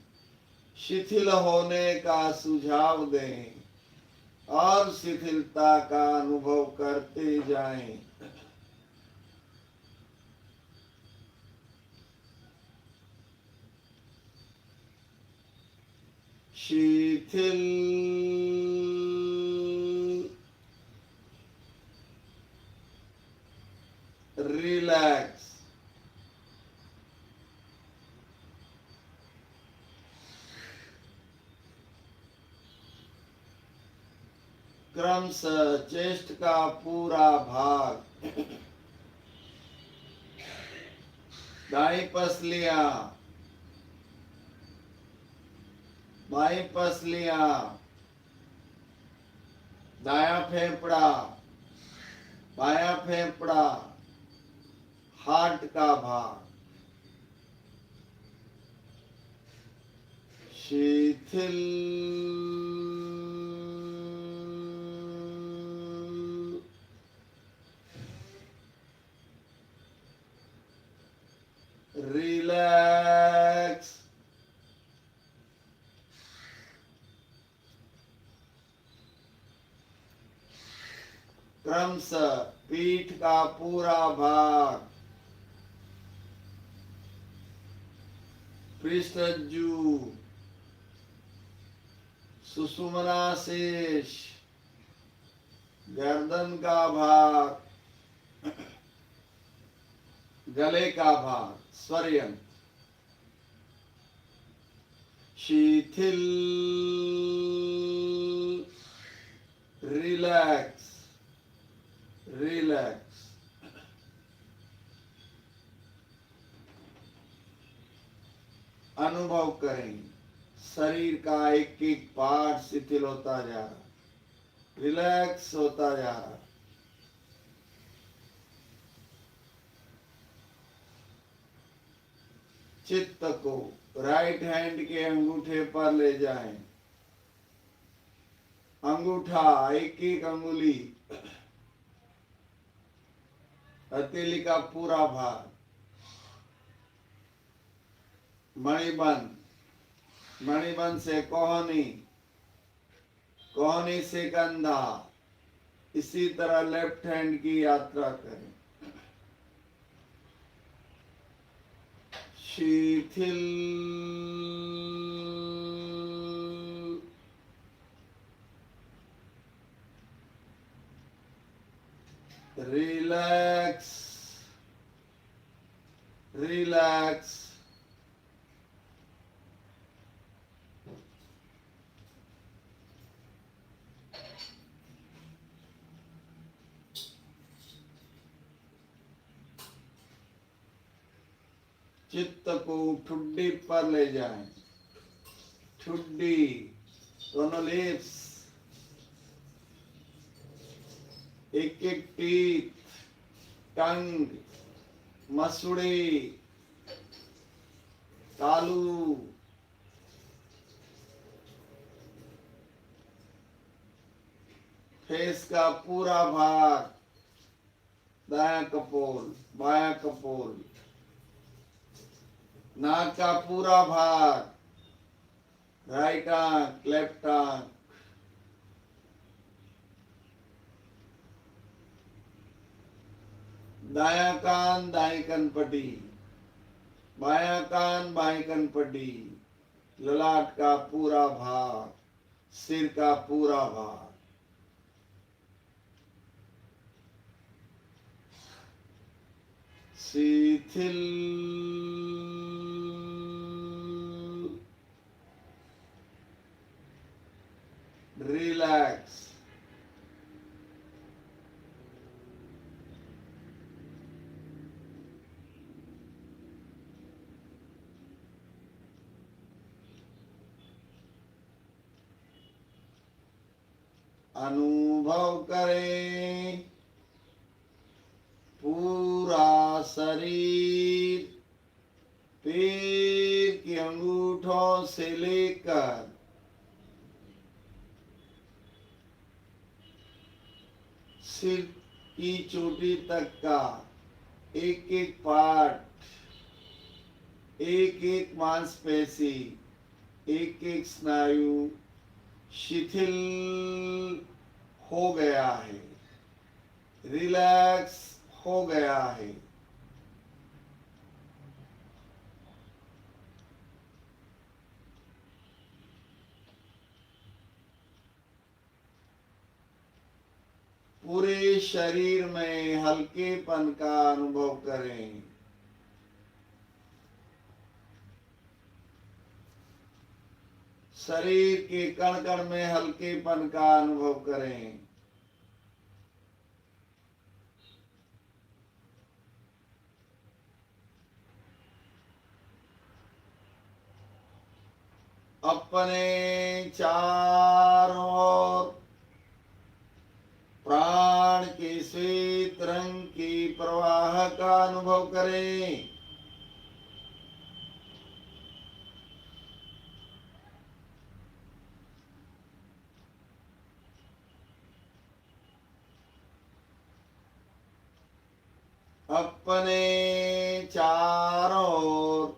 Speaker 1: शिथिल होने का सुझाव दें और शिथिलता का अनुभव करते जाएं। शिथिल रिलैक्स। क्रमशः चेस्ट का पूरा भाग, दाएं पसलियां, बाएं पसलियां, दायां फेफड़ा, बायां फेफड़ा, हार्ट का भाग शिथिल रिलैक्स। क्रमशः पीठ का पूरा भाग, पृष्ठज्जू, सुषुम्ना शेष, गर्दन का भाग, गले का भाग, स्वरयंत्र शिथिल रिलैक्स रिलैक्स। अनुभव करें शरीर का एक एक पार्ट शिथिल होता जा रहा, रिलैक्स होता जा रहा। चित्त को राइट हैंड के अंगूठे पर ले जाएं। अंगूठा एक एक अंगुली, हथेली का पूरा भाग, मणिबंध, मणिबंध से कोहनी, कोहनी से कंधा, इसी तरह लेफ्ट हैंड की यात्रा करें। शिथिल, रिलैक्स रिलैक्स। चित्त को ठुड्डी पर ले जाएं। ठुड्डी, दोनों लिप्स, एक एक टीथ, टंग, मसूड़ी, तालू, फेस का पूरा भाग, दायां कपोल, बायां कपोल, नाक का पूरा भाग, राइट आंख, लेफ्ट आंख, दायां कान, दाएं कनपटी, बायां कान, बाएं कनपटी, ललाट का पूरा भाग, सिर का पूरा भाग। शिथिल, रिलैक्स। अनुभव करें पूरा शरीर पैर के अंगूठों से लेकर सिर की चोटी तक का एक एक पार्ट, एक एक मांसपेशी, एक एक स्नायु शिथिल हो गया है, रिलैक्स हो गया है। पूरे शरीर में हल्केपन का अनुभव करें। शरीर के कण कण में हल्केपन का अनुभव करें। अपने चारों ओर प्राण के श्वेत रंग की प्रवाह का अनुभव करें। अपने चारों ओर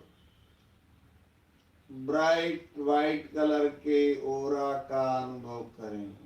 Speaker 1: ब्राइट व्हाइट कलर के ओरा का अनुभव करें।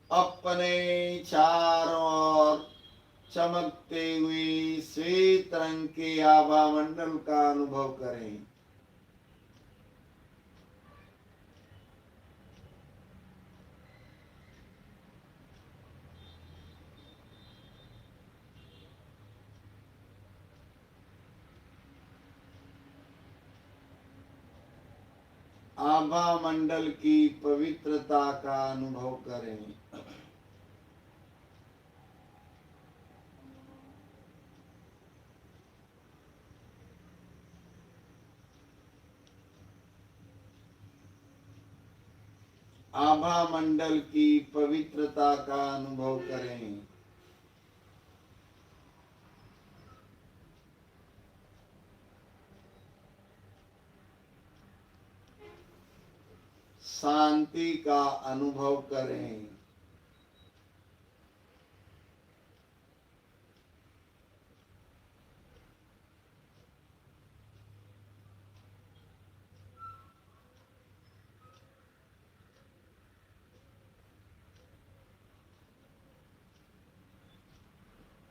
Speaker 1: अपने चारों ओर चमकते हुए श्वेत रंग के आभा मंडल का अनुभव करें। आभा मंडल की पवित्रता का अनुभव करें। आभा मंडल की पवित्रता का अनुभव करें। शांति का अनुभव करें।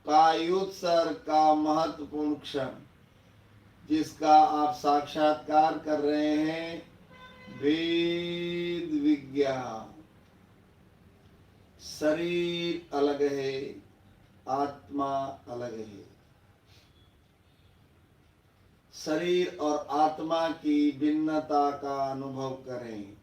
Speaker 1: कायोत्सर्ग का महत्वपूर्ण क्षण जिसका आप साक्षात्कार कर रहे हैं, वेद विज्ञान। शरीर अलग है, आत्मा अलग है। शरीर और आत्मा की भिन्नता का अनुभव करें।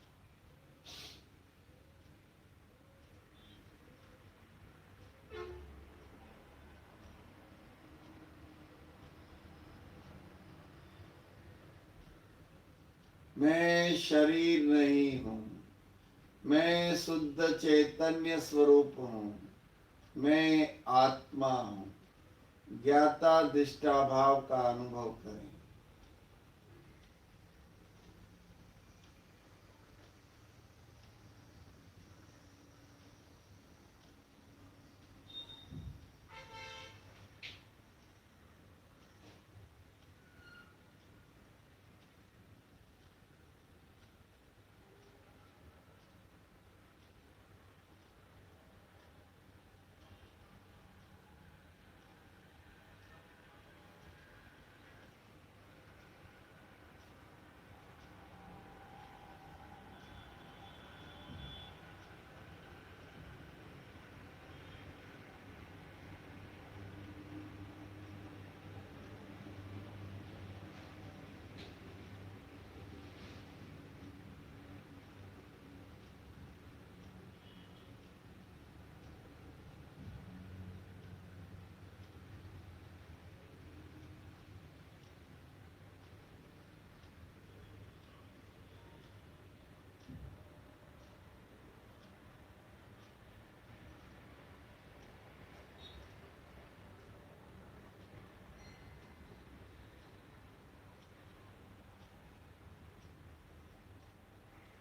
Speaker 1: मैं शरीर नहीं हूँ, मैं शुद्ध चैतन्य स्वरूप हूँ, मैं आत्मा हूँ। ज्ञाता दृष्टा भाव का अनुभव करें।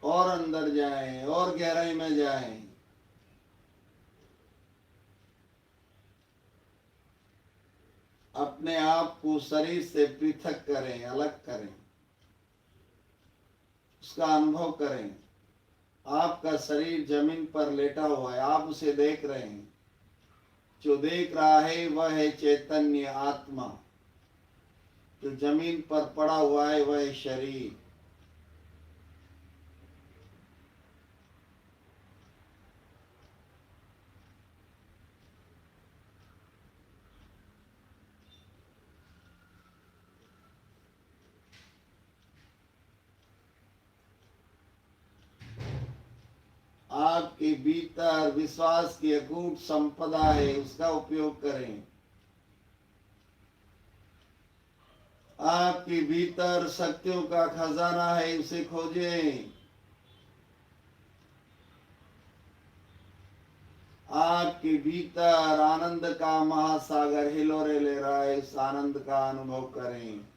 Speaker 1: और अंदर जाएं, और गहराई में जाएं। अपने आप को शरीर से पृथक करें, अलग करें, उसका अनुभव करें। आपका शरीर जमीन पर लेटा हुआ है, आप उसे देख रहे हैं। जो देख रहा है वह है चैतन्य आत्मा। जो जमीन पर पड़ा हुआ है वह है शरीर। आपके भीतर विश्वास की अकूट संपदा है, उसका उपयोग करें। आपके भीतर शक्तियों का खजाना है, उसे खोजें। आपके भीतर आनंद का महासागर हिलोरे ले रहा है, उस आनंद का अनुभव करें।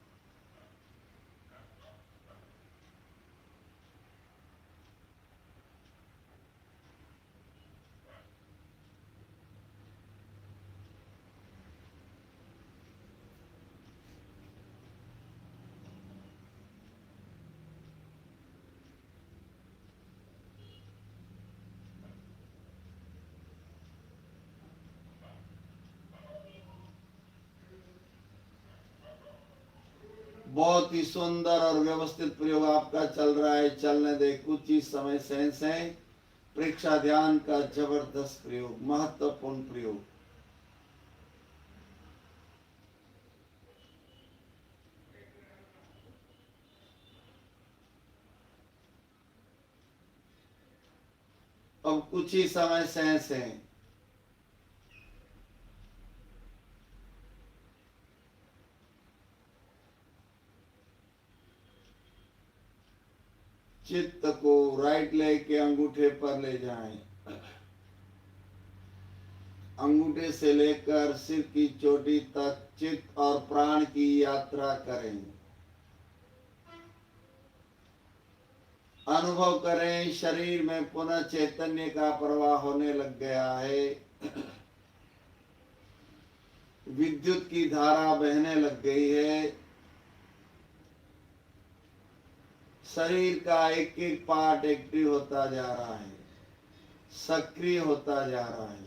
Speaker 1: बहुत ही सुंदर और व्यवस्थित प्रयोग आपका चल रहा है, चलने दे। कुछ ही समय से परीक्षा ध्यान का जबरदस्त प्रयोग, महत्वपूर्ण प्रयोग। अब कुछ ही समय से चित्त को राइट लेके अंगूठे पर ले जाएं। अंगूठे से लेकर सिर की चोटी तक चित्त और प्राण की यात्रा करें। अनुभव करें शरीर में पुनः चैतन्य का प्रवाह होने लग गया है। विद्युत की धारा बहने लग गई है। शरीर का एक एक पार्ट एक्टिव होता जा रहा है, सक्रिय होता जा रहा है।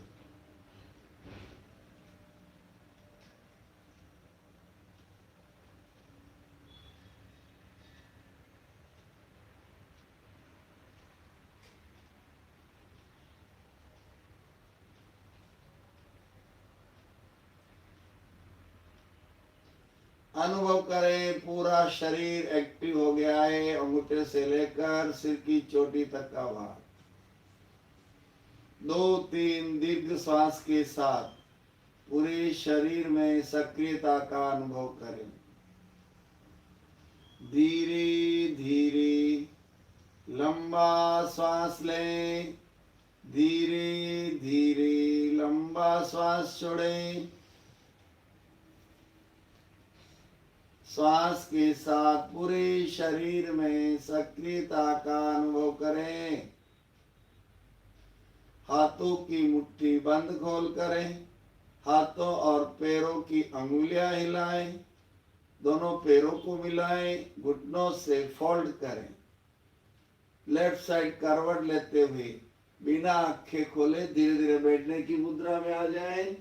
Speaker 1: अनुभव करें पूरा शरीर एक्टिव हो गया है, अंगूठे से लेकर सिर की चोटी तक का भाग। 2-3 दीर्घ श्वास के साथ पूरे शरीर में सक्रियता का अनुभव करें। धीरे धीरे लंबा श्वास लें, धीरे धीरे लंबा श्वास छोड़ें। श्वास के साथ पूरे शरीर में सक्रियता का अनुभव करें। हाथों की मुट्ठी बंद खोल करें। हाथों और पैरों की अंगुलियां हिलाएं। दोनों पैरों को मिलाएं, घुटनों से फोल्ड करें। लेफ्ट साइड करवट लेते हुए बिना आंखें खोले धीरे धीरे बैठने की मुद्रा में आ जाएं।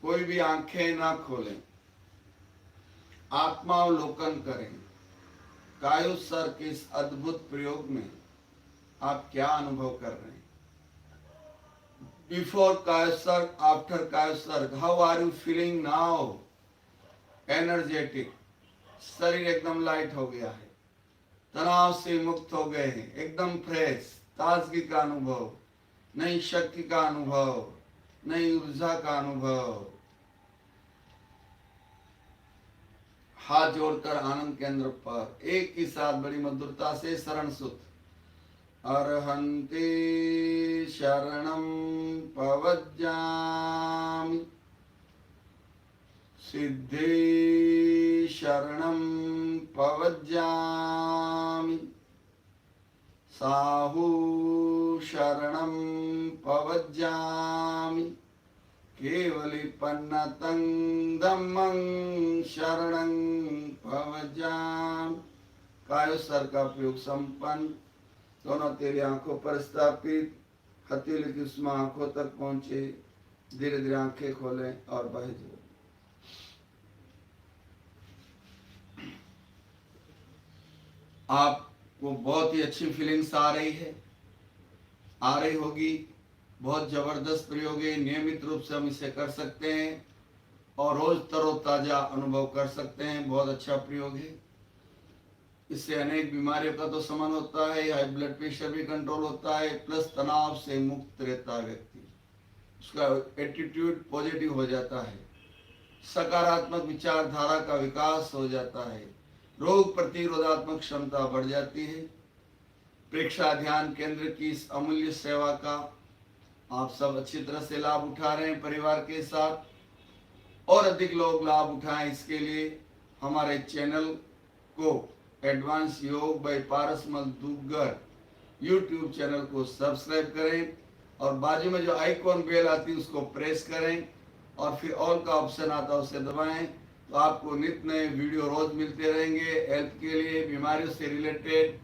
Speaker 1: कोई भी आंखें ना खोलें, आत्मावलोकन करें। कायोत्सर्ग के इस अद्भुत प्रयोग में आप क्या अनुभव कर रहे हैं? बिफोर कायोत्सर्ग, आफ्टर कायोत्सर्ग, how are you feeling now? Energetic, शरीर एकदम लाइट हो गया है, तनाव से मुक्त हो गए हैं, एकदम फ्रेश, ताजगी का अनुभव, नई शक्ति का अनुभव, नई ऊर्जा का अनुभव। हाथ जोड़कर आनंद केंद्र पर एक ही साथ बड़ी मधुरता से शरण सुत। अर्हन्ति शरणं पवज्जामि, सिद्धे शरणं पवज्जामि, साहु शरणं पवज्जामि, केवलिपन्नतं धम्मं शरणं पवज्जामि। कायोत्सर्ग का प्रयोग संपन्न। दोनों तेरी आंखों पर स्थापित, हथेली की उष्मा आंखों तक पहुंचे। धीरे धीरे आंखें खोलें और बाहें जोड़ें। आपको बहुत ही अच्छी फीलिंग्स आ रही होगी। बहुत जबरदस्त प्रयोग है, नियमित रूप से हम इसे कर सकते हैं और रोज तरोताजा अनुभव कर सकते हैं। बहुत अच्छा प्रयोग है। इससे अनेक बीमारियों का तो शमन होता है, हाई ब्लड प्रेशर भी कंट्रोल होता है, प्लस तनाव से मुक्त रहता है व्यक्ति, उसका एटीट्यूड पॉजिटिव हो जाता है, सकारात्मक विचारधारा का विकास हो जाता है, रोग प्रतिरोधात्मक क्षमता बढ़ जाती है। प्रेक्षा ध्यान केंद्र की इस अमूल्य सेवा का आप सब अच्छी तरह से लाभ उठा रहे हैं परिवार के साथ, और अधिक लोग लाभ उठाएं। इसके लिए हमारे चैनल को advance Yog by Parasmal Duggar YouTube channel को सब्सक्राइब करें और बाजू में जो आइकॉन बेल आती है उसको प्रेस करें और फिर ऑल का ऑप्शन आता है उसे दबाएं, तो आपको नित्य नए वीडियो रोज मिलते रहेंगे। हेल्थ के लिए, बीमारियों से रिलेटेड,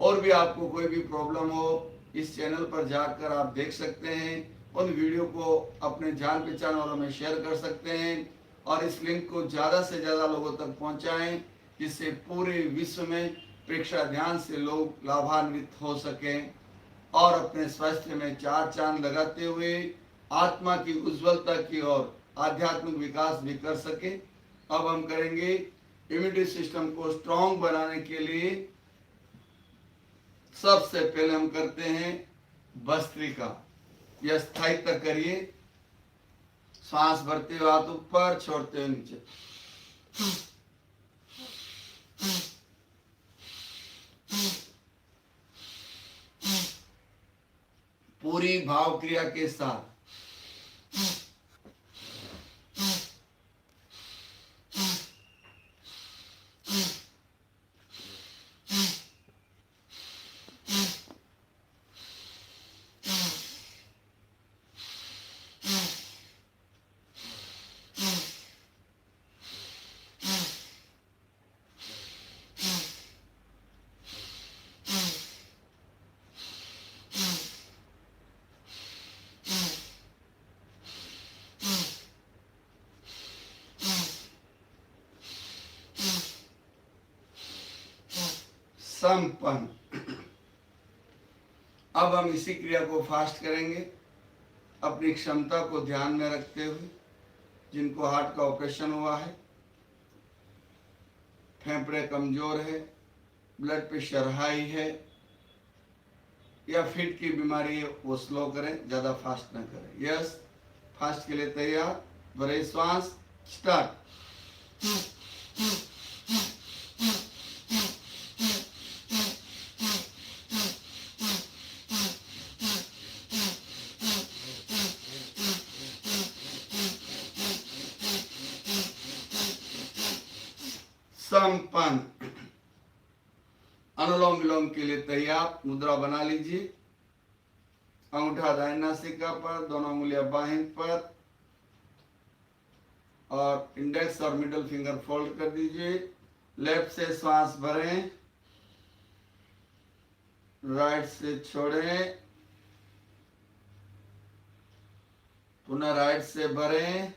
Speaker 1: और भी आपको कोई भी प्रॉब्लम हो इस चैनल पर जाकर आप देख सकते हैं। उन वीडियो को अपने जान पहचान वालों में शेयर कर सकते हैं और इस लिंक को ज़्यादा से ज़्यादा लोगों तक पहुंचाएं, जिससे पूरे विश्व में प्रेक्षक ध्यान से लोग लाभान्वित हो सकें और अपने स्वास्थ्य में चार चांद लगाते हुए आत्मा की उज्ज्वलता की ओर आध्यात्मिक विकास भी कर सके। अब हम करेंगे इम्यूनिटी सिस्टम को स्ट्रांग बनाने के लिए सबसे पहले हम करते हैं भस्त्रिका। यह स्थायी तक करिए। सांस भरते हुए हाथ ऊपर, छोड़ते हुए नीचे। पूरी भाव क्रिया के साथ संपन्न। अब हम इसी क्रिया को फास्ट करेंगे, अपनी क्षमता को ध्यान में रखते हुए। जिनको हार्ट का ऑपरेशन हुआ है, फेफड़े कमजोर है, ब्लड प्रेशर हाई है या फिट की बीमारी है, वो स्लो करें, ज्यादा फास्ट ना करें। यस, फास्ट के लिए तैयार। भरे श्वास, स्टार्ट। संपन्न। अनुलोम विलोम के लिए तैयार। मुद्रा बना लीजिए। अंगूठा दाहिनी नासिका पर, दोनों उंगलियां बाहिं पर और इंडेक्स और मिडिल फिंगर फोल्ड कर दीजिए। लेफ्ट से श्वास भरें, राइट से छोड़ें, पुनः राइट से भरें,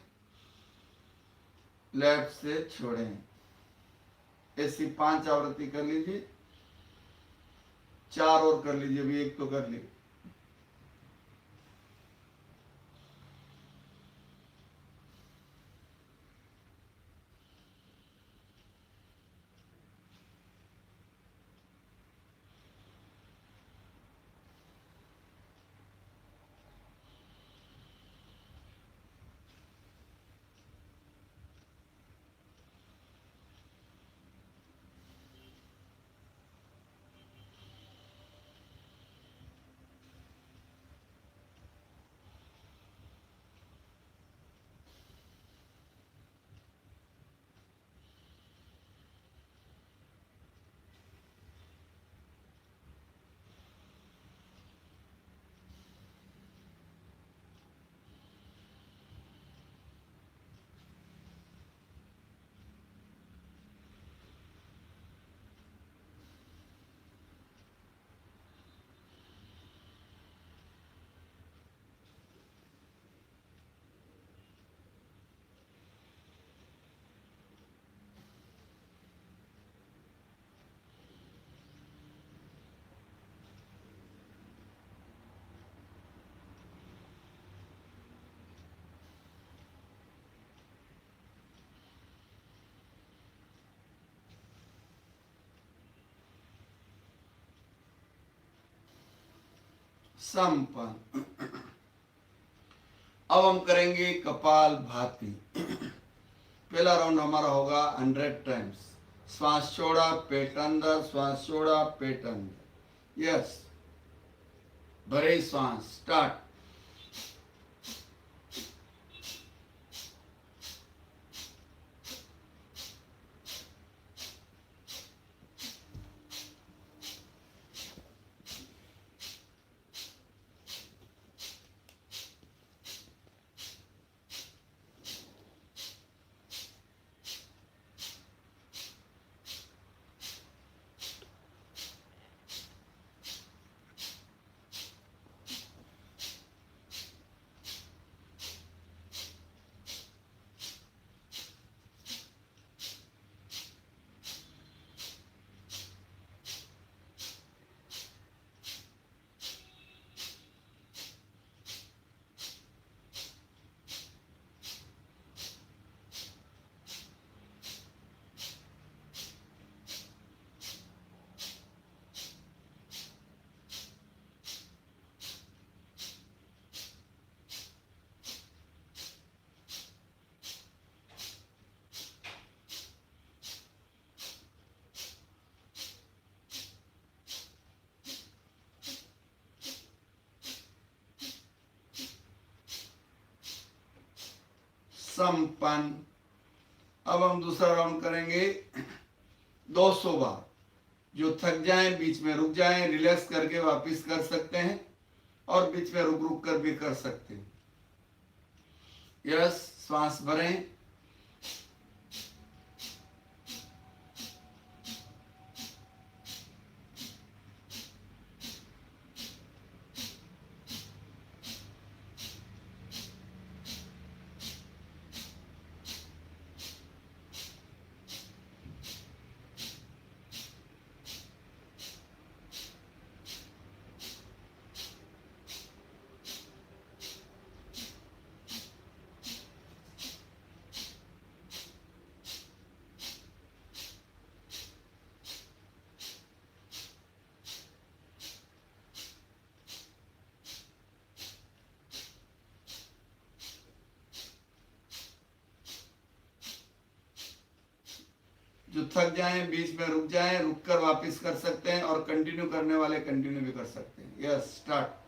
Speaker 1: लेफ्ट से छोड़ें। ऐसी 5 आवृत्ति कर लीजिए। 4 और कर लीजिए, अभी एक तो कर ली। संपन्न। अब हम करेंगे कपाल भाती। पहला राउंड हमारा होगा 100 टाइम्स। श्वास छोड़ा, पेट अंदर, श्वास छोड़ा, पेट अंदर। यस, भरे श्वास, स्टार्ट। संपन्न। अब हम दूसरा राउंड करेंगे 200 बार। जो थक जाएं बीच में रुक जाएं, रिलैक्स करके वापस कर सकते हैं और बीच में रुक रुक कर भी कर सकते हैं। यस, श्वास भरें। जो थक जाएं बीच में रुक जाएं, रुक कर वापस कर सकते हैं और कंटिन्यू करने वाले कंटिन्यू भी कर सकते हैं। Yes, start.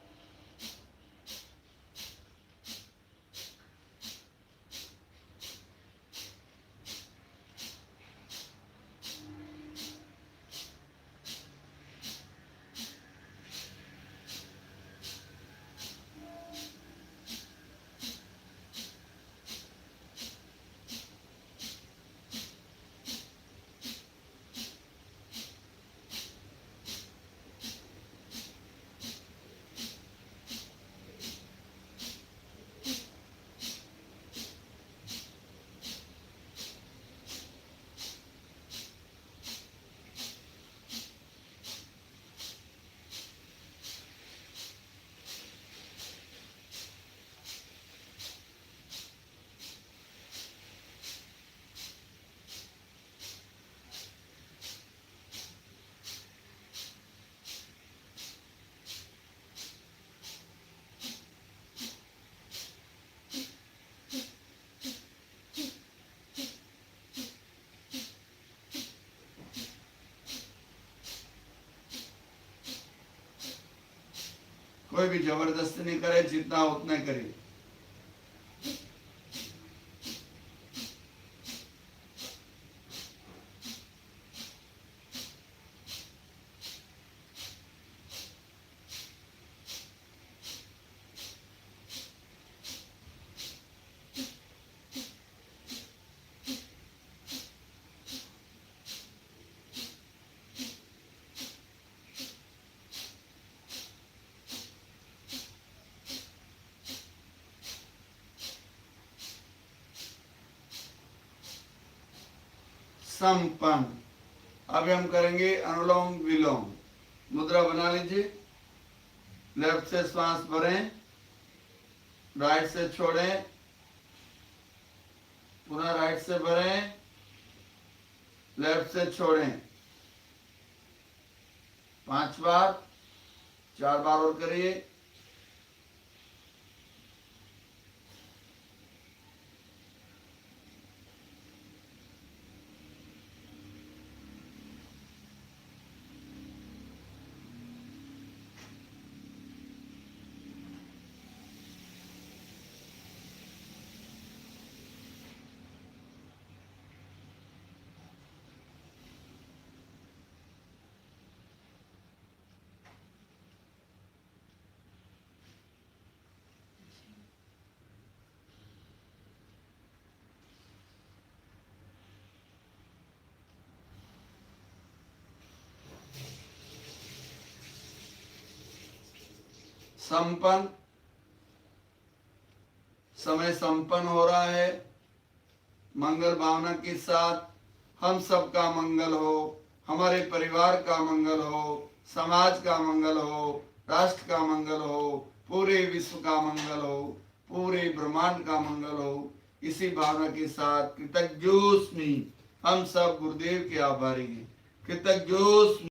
Speaker 1: कोई भी जबरदस्ती नहीं करे, जितना उतना ही करिए। संपन्न। अभी हम करेंगे अनुलोम विलोम। मुद्रा बना लीजिए। लेफ्ट से श्वास भरें, राइट से छोड़ें, पुनः राइट से भरें, लेफ्ट से छोड़ें। 5 बार, 4 बार और करिए। संपन्न। समय संपन्न हो रहा है। मंगल भावना के साथ हम सबका मंगल हो, हमारे परिवार का मंगल हो, समाज का मंगल हो, राष्ट्र का मंगल हो, पूरे विश्व का मंगल हो, पूरे ब्रह्मांड का मंगल हो। इसी भावना के साथ कृतज्ञोस्मि। हम सब गुरुदेव के आभारी हैं। कृतज्ञोस्मि।